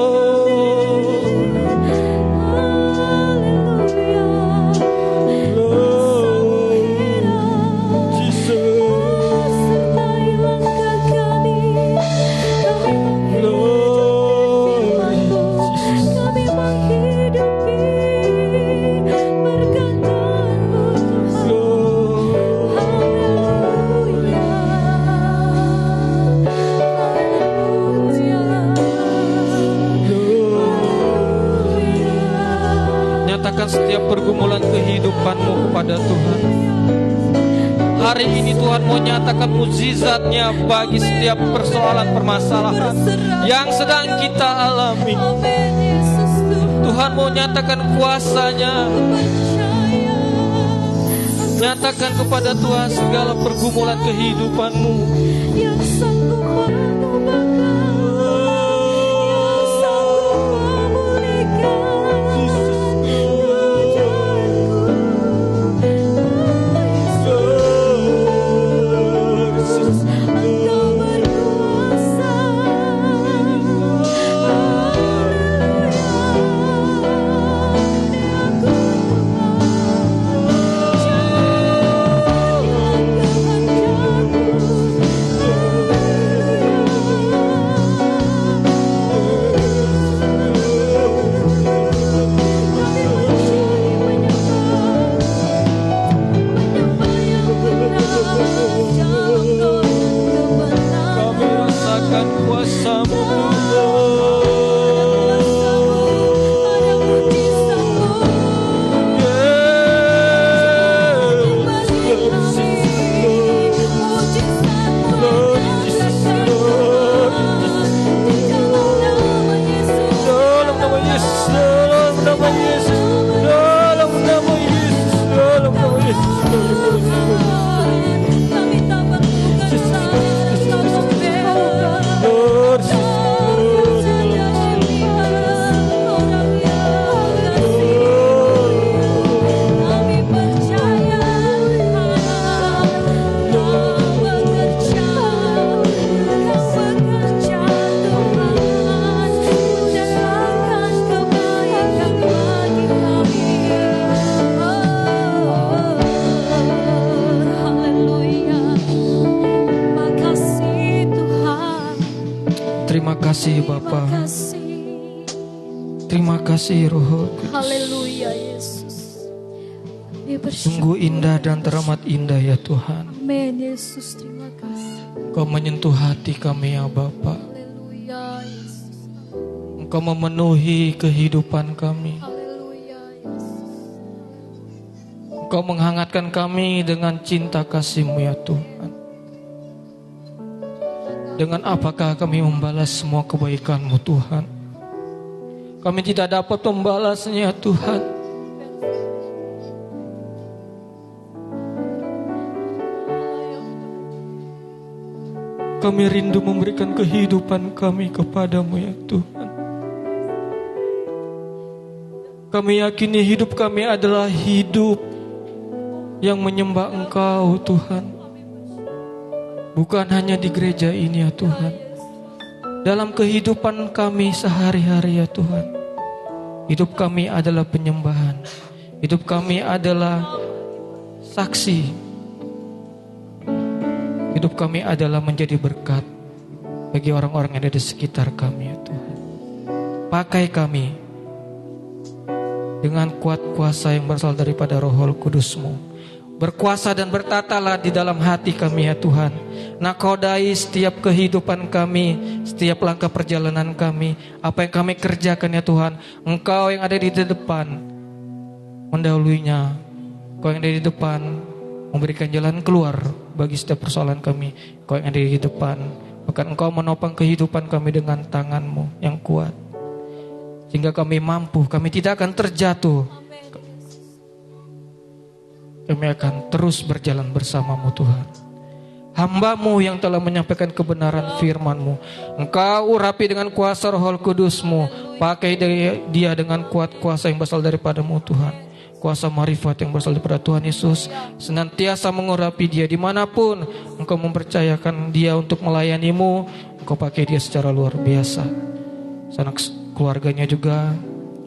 Sertai langkah kami, kami menghidupi berkat-Mu, haleluya, haleluya. Nyatakan setiap pergumulan kehidupanmu kepada Tuhan. Hari ini Tuhan mau nyatakan mukjizat-Nya bagi setiap persoalan permasalahan yang sedang kita alami. Amin, Yesus Tuhan. Tuhan mau nyatakan kuasa-Nya. Nyatakan kepada Tuhan segala pergumulan kehidupanmu. Yang sanggup mengubahkan, yang sanggup memulihkan Yesus, Engkau berkuasa. Haleluya, kasih Bapa. kasih. Terima kasih Roh Kudus. Haleluya Yesus. Kami bersyukur. Sungguh indah dan teramat indah ya Tuhan. Amin Yesus, terima kasih. Kau menyentuh hati kami ya Bapa. Haleluya Yesus. Engkau memenuhi kehidupan kami. Haleluya Yesus. Engkau menghangatkan kami dengan cinta kasih-Mu ya Tuhan. Dengan apakah kami membalas semua kebaikan-Mu Tuhan? Kami tidak dapat membalasnya Tuhan. Kami rindu memberikan kehidupan kami kepadamu ya Tuhan. Kami yakini hidup kami adalah hidup yang menyembah Engkau Tuhan. Bukan hanya di gereja ini ya Tuhan. Dalam kehidupan kami sehari-hari ya Tuhan. Hidup kami adalah penyembahan. Hidup kami adalah saksi. Hidup kami adalah menjadi berkat bagi orang-orang yang ada di sekitar kami ya Tuhan. Pakai kami dengan kuat kuasa yang berasal daripada Roh Kudus-Mu. Berkuasa dan bertatalah di dalam hati kami ya Tuhan. Nakodai setiap kehidupan kami, setiap langkah perjalanan kami, apa yang kami kerjakan ya Tuhan. Engkau yang ada di depan mendahuluinya. Engkau yang ada di depan memberikan jalan keluar bagi setiap persoalan kami. Engkau yang ada di depan, bahkan Engkau menopang kehidupan kami dengan tangan-Mu yang kuat, sehingga kami mampu, kami tidak akan terjatuh. Kami akan terus berjalan bersama-Mu Tuhan. Hamba-Mu yang telah menyampaikan kebenaran firman-Mu, Engkau urapi dengan kuasa Roh Kudus-Mu. Pakai dia dengan kuat kuasa yang berasal daripada-Mu Tuhan. Kuasa marifat yang berasal daripada Tuhan Yesus senantiasa mengurapi dia dimanapun Engkau mempercayakan dia untuk melayani-Mu. Engkau pakai dia secara luar biasa. Sanak keluarganya juga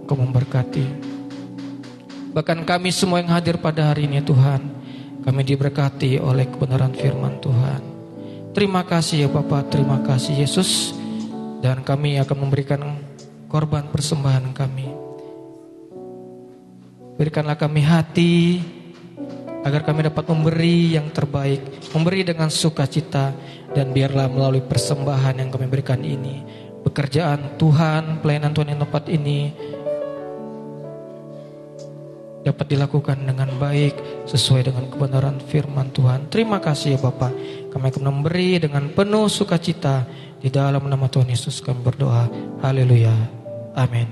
Engkau memberkati. Bahkan kami semua yang hadir pada hari ini Tuhan, kami diberkati oleh kebenaran firman Tuhan. Terima kasih ya Bapa, terima kasih Yesus. Dan kami akan memberikan korban persembahan kami. Berikanlah kami hati agar kami dapat memberi yang terbaik, memberi dengan sukacita. Dan biarlah melalui persembahan yang kami berikan ini, pekerjaan Tuhan, pelayanan Tuhan yang tempat ini dapat dilakukan dengan baik sesuai dengan kebenaran firman Tuhan. Terima kasih ya Bapa. Kami akan memberi dengan penuh sukacita. Di dalam nama Tuhan Yesus kami berdoa. Haleluya. Amin.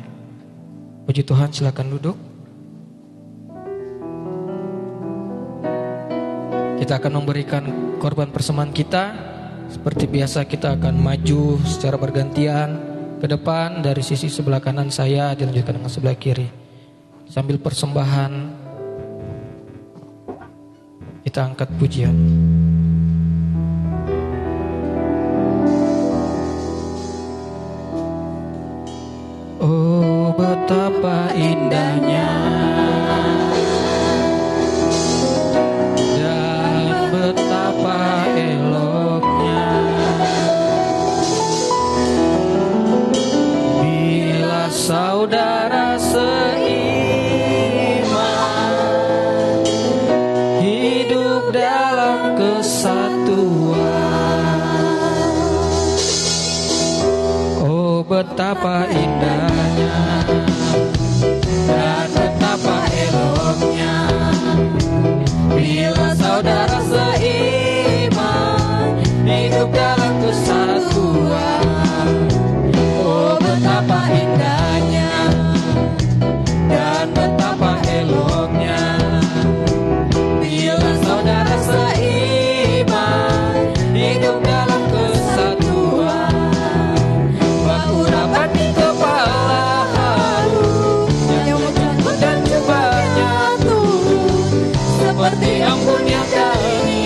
Puji Tuhan, silakan duduk. Kita akan memberikan korban persembahan kita. Seperti biasa kita akan maju secara bergantian ke depan dari sisi sebelah kanan saya, dilanjutkan dengan sebelah kiri. Sambil persembahan kita angkat pujian. Oh betapa indahnya dan betapa eloknya bila saudara betapa indahnya dan betapa eloknya bila saudara seiman hidup dalam kesatuan. Oh betapa indahnya dan betapa eloknya bila saudara seiman hidup dalam kesatuan. Urapan di kepala harum yang menjemput dan coba nyatu seperti ampun yang kali ini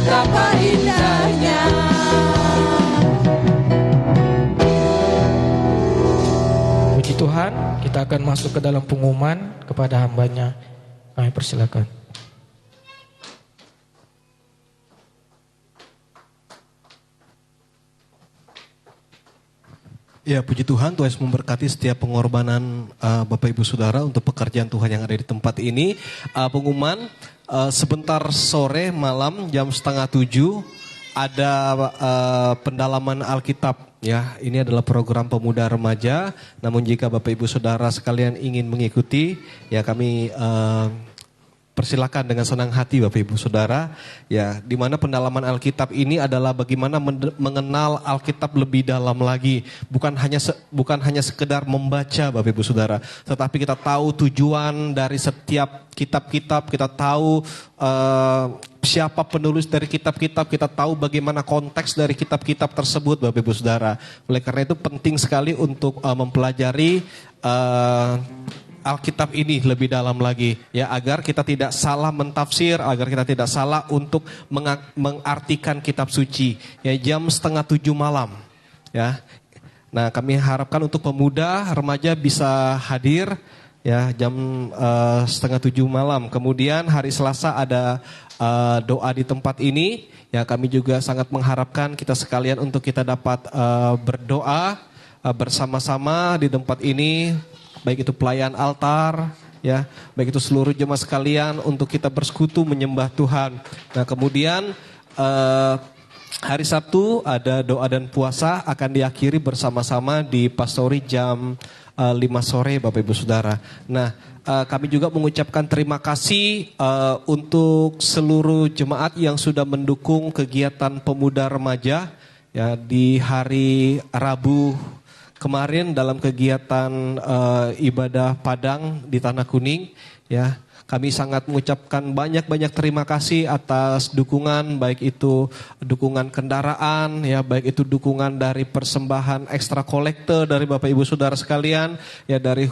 betapa indahnya. Puji Tuhan, kita akan masuk ke dalam pengumuman kepada hambanya. Kami persilakan. Ya, puji Tuhan, Tuhan Yesus memberkati setiap pengorbanan Bapak Ibu Saudara untuk pekerjaan Tuhan yang ada di tempat ini. Pengumuman, sebentar sore malam jam 6:30 ada pendalaman Alkitab. Ya, ini adalah program pemuda remaja. Namun jika Bapak Ibu Saudara sekalian ingin mengikuti, ya kami persilakan dengan senang hati Bapak Ibu Saudara, ya, di mana pendalaman Alkitab ini adalah bagaimana mengenal Alkitab lebih dalam lagi, bukan hanya sekedar membaca Bapak Ibu Saudara, tetapi kita tahu tujuan dari setiap kitab-kitab, kita tahu siapa penulis dari kitab-kitab, kita tahu bagaimana konteks dari kitab-kitab tersebut Bapak Ibu Saudara. Oleh karena itu penting sekali untuk mempelajari Alkitab ini lebih dalam lagi, ya, agar kita tidak salah mentafsir, agar kita tidak salah untuk mengartikan kitab suci. Ya, jam 6:30 malam, ya. Nah, kami harapkan untuk pemuda remaja bisa hadir, ya, jam 6:30 malam. Kemudian hari Selasa ada doa di tempat ini, ya. Kami juga sangat mengharapkan kita sekalian untuk kita dapat berdoa bersama-sama di tempat ini. Baik itu pelayan altar, ya, baik itu seluruh jemaat sekalian untuk kita bersekutu menyembah Tuhan. Nah, kemudian hari Sabtu ada doa dan puasa akan diakhiri bersama-sama di pastori jam 5 sore Bapak Ibu Saudara. Nah, kami juga mengucapkan terima kasih untuk seluruh jemaat yang sudah mendukung kegiatan pemuda remaja, ya, di hari Rabu kemarin dalam kegiatan ibadah Padang di Tanah Kuning, ya. Kami sangat mengucapkan banyak-banyak terima kasih atas dukungan, baik itu dukungan kendaraan, ya, baik itu dukungan dari persembahan ekstra kolektor dari Bapak Ibu Saudara sekalian, ya, dari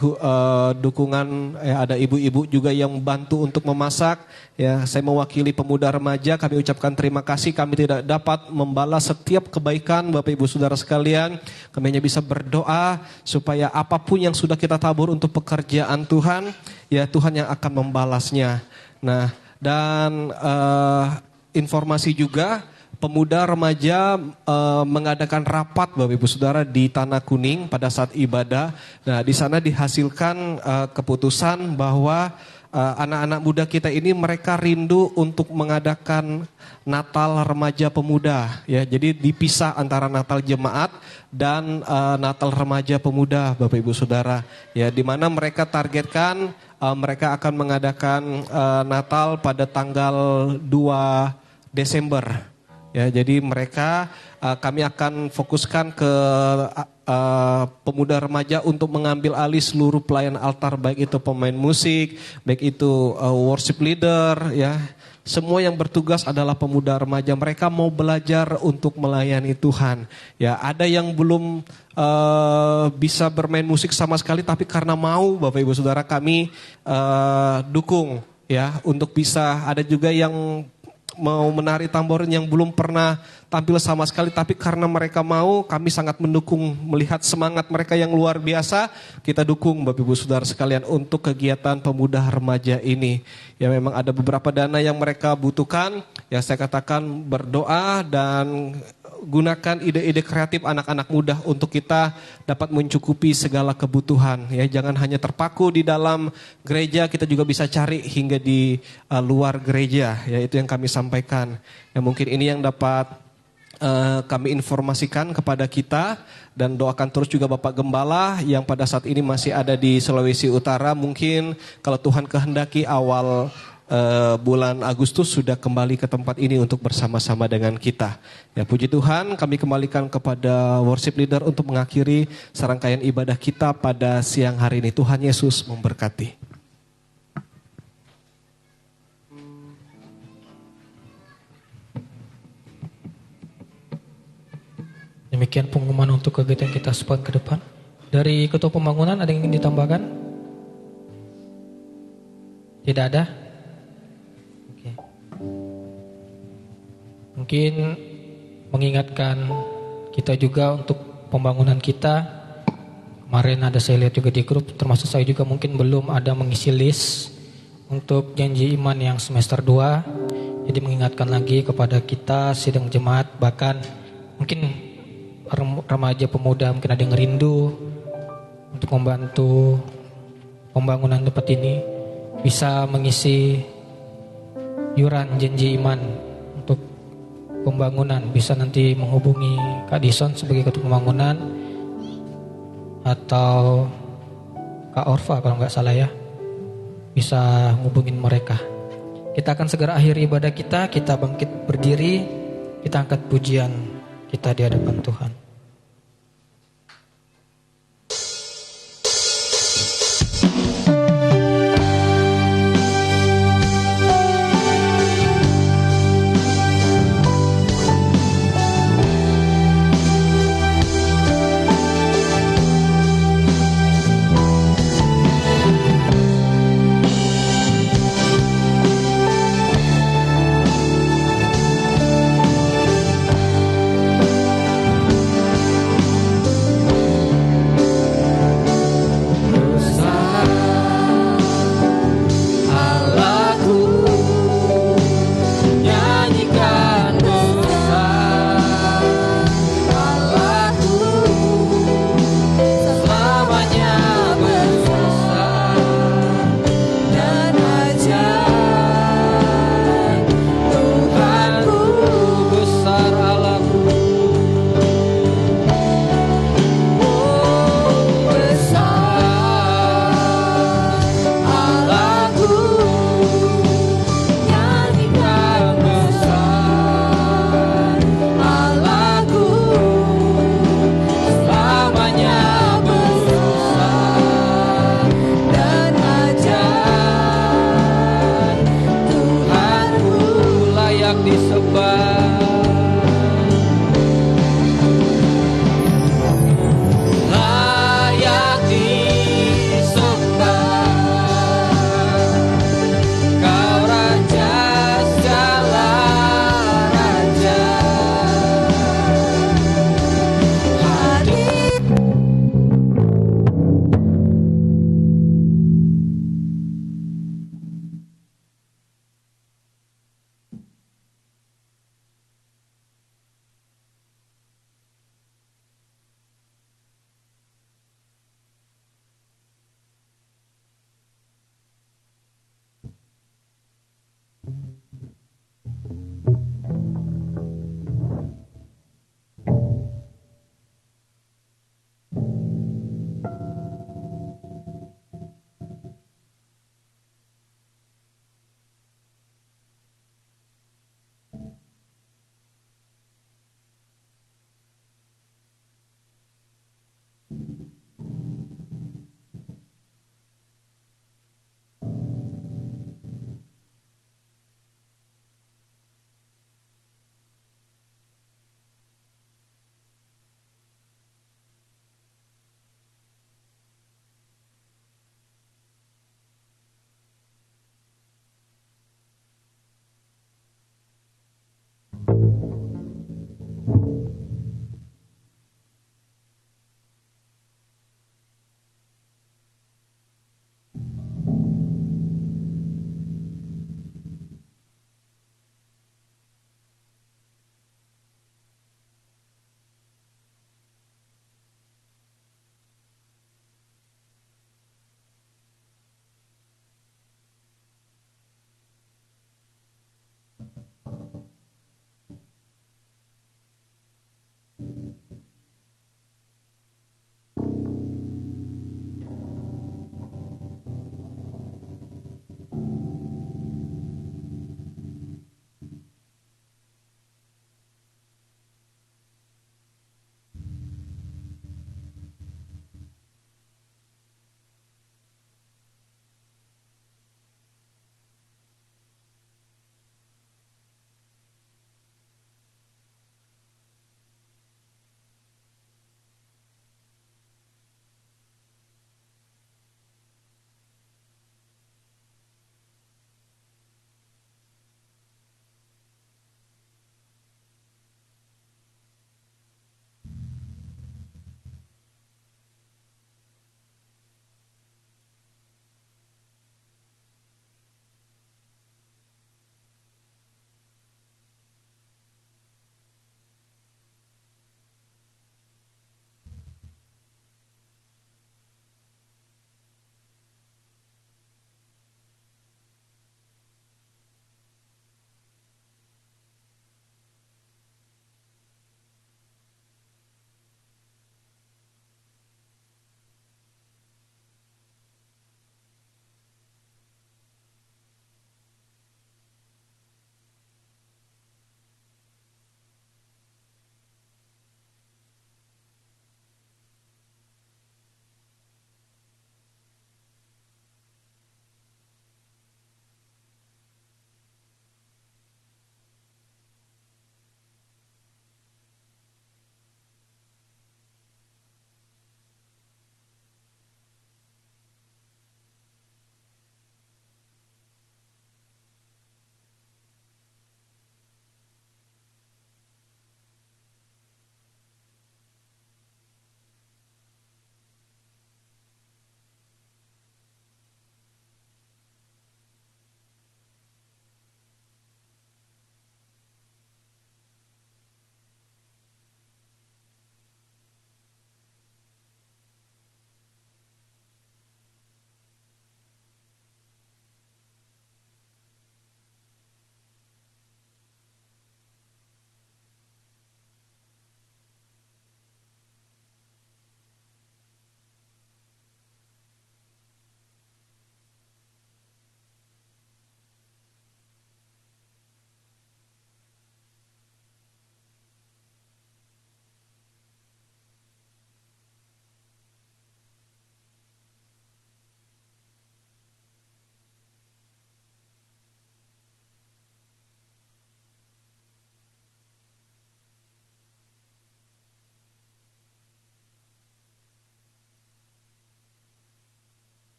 dukungan, ya, ada ibu-ibu juga yang membantu untuk memasak, ya. Saya mewakili pemuda remaja, kami ucapkan terima kasih. Kami tidak dapat membalas setiap kebaikan Bapak Ibu Saudara sekalian. Kami hanya bisa berdoa supaya apapun yang sudah kita tabur untuk pekerjaan Tuhan, ya, Tuhan yang akan membalasnya. Nah, dan informasi juga pemuda remaja mengadakan rapat Bapak Ibu Saudara di Tanah Kuning pada saat ibadah. Nah, di sana dihasilkan keputusan bahwa anak-anak muda kita ini mereka rindu untuk mengadakan Natal remaja pemuda, ya. Jadi dipisah antara Natal jemaat dan Natal remaja pemuda Bapak Ibu Saudara, ya, di mana mereka targetkan mereka akan mengadakan Natal pada tanggal 2 Desember. Ya, jadi mereka kami akan fokuskan ke pemuda remaja untuk mengambil alih seluruh pelayan altar, baik itu pemain musik, baik itu worship leader, ya. Semua yang bertugas adalah pemuda remaja. Mereka mau belajar untuk melayani Tuhan. Ya, ada yang belum bisa bermain musik sama sekali, tapi karena mau Bapak Ibu Saudara kami dukung, ya, untuk bisa. Ada juga yang mau menari tamborin yang belum pernah tampil sama sekali, tapi karena mereka mau, kami sangat mendukung. Melihat semangat mereka yang luar biasa, kita dukung Bapak Ibu Saudara sekalian untuk kegiatan pemuda remaja ini. Ya, memang ada beberapa dana yang mereka butuhkan, ya, saya katakan berdoa dan gunakan ide-ide kreatif anak-anak muda untuk kita dapat mencukupi segala kebutuhan, ya. Jangan hanya terpaku di dalam gereja, kita juga bisa cari hingga di luar gereja, ya. Itu yang kami sampaikan. Ya, mungkin ini yang dapat kami informasikan kepada kita, dan doakan terus juga Bapak Gembala yang pada saat ini masih ada di Sulawesi Utara. Mungkin kalau Tuhan kehendaki awal bulan Agustus sudah kembali ke tempat ini untuk bersama-sama dengan kita. Ya, puji Tuhan, kami kembalikan kepada worship leader untuk mengakhiri serangkaian ibadah kita pada siang hari ini. Tuhan Yesus memberkati. Demikian pengumuman untuk kegiatan kita sepekan ke depan. Dari Ketua Pembangunan ada yang ingin ditambahkan? Tidak ada? Oke. Mungkin mengingatkan kita juga untuk pembangunan kita. Kemarin ada saya lihat juga di grup, termasuk saya juga mungkin belum ada mengisi list untuk janji iman yang semester 2. Jadi mengingatkan lagi kepada kita sidang jemaat, bahkan mungkin remaja pemuda mungkin ada yang rindu untuk membantu pembangunan tempat ini, bisa mengisi yuran janji iman untuk pembangunan. Bisa nanti menghubungi Kak Dison sebagai ketua pembangunan atau Kak Orfa kalau nggak salah ya, bisa ngubungin mereka. Kita akan segera akhiri ibadah kita bangkit berdiri, kita angkat pujian kita di hadapan Tuhan.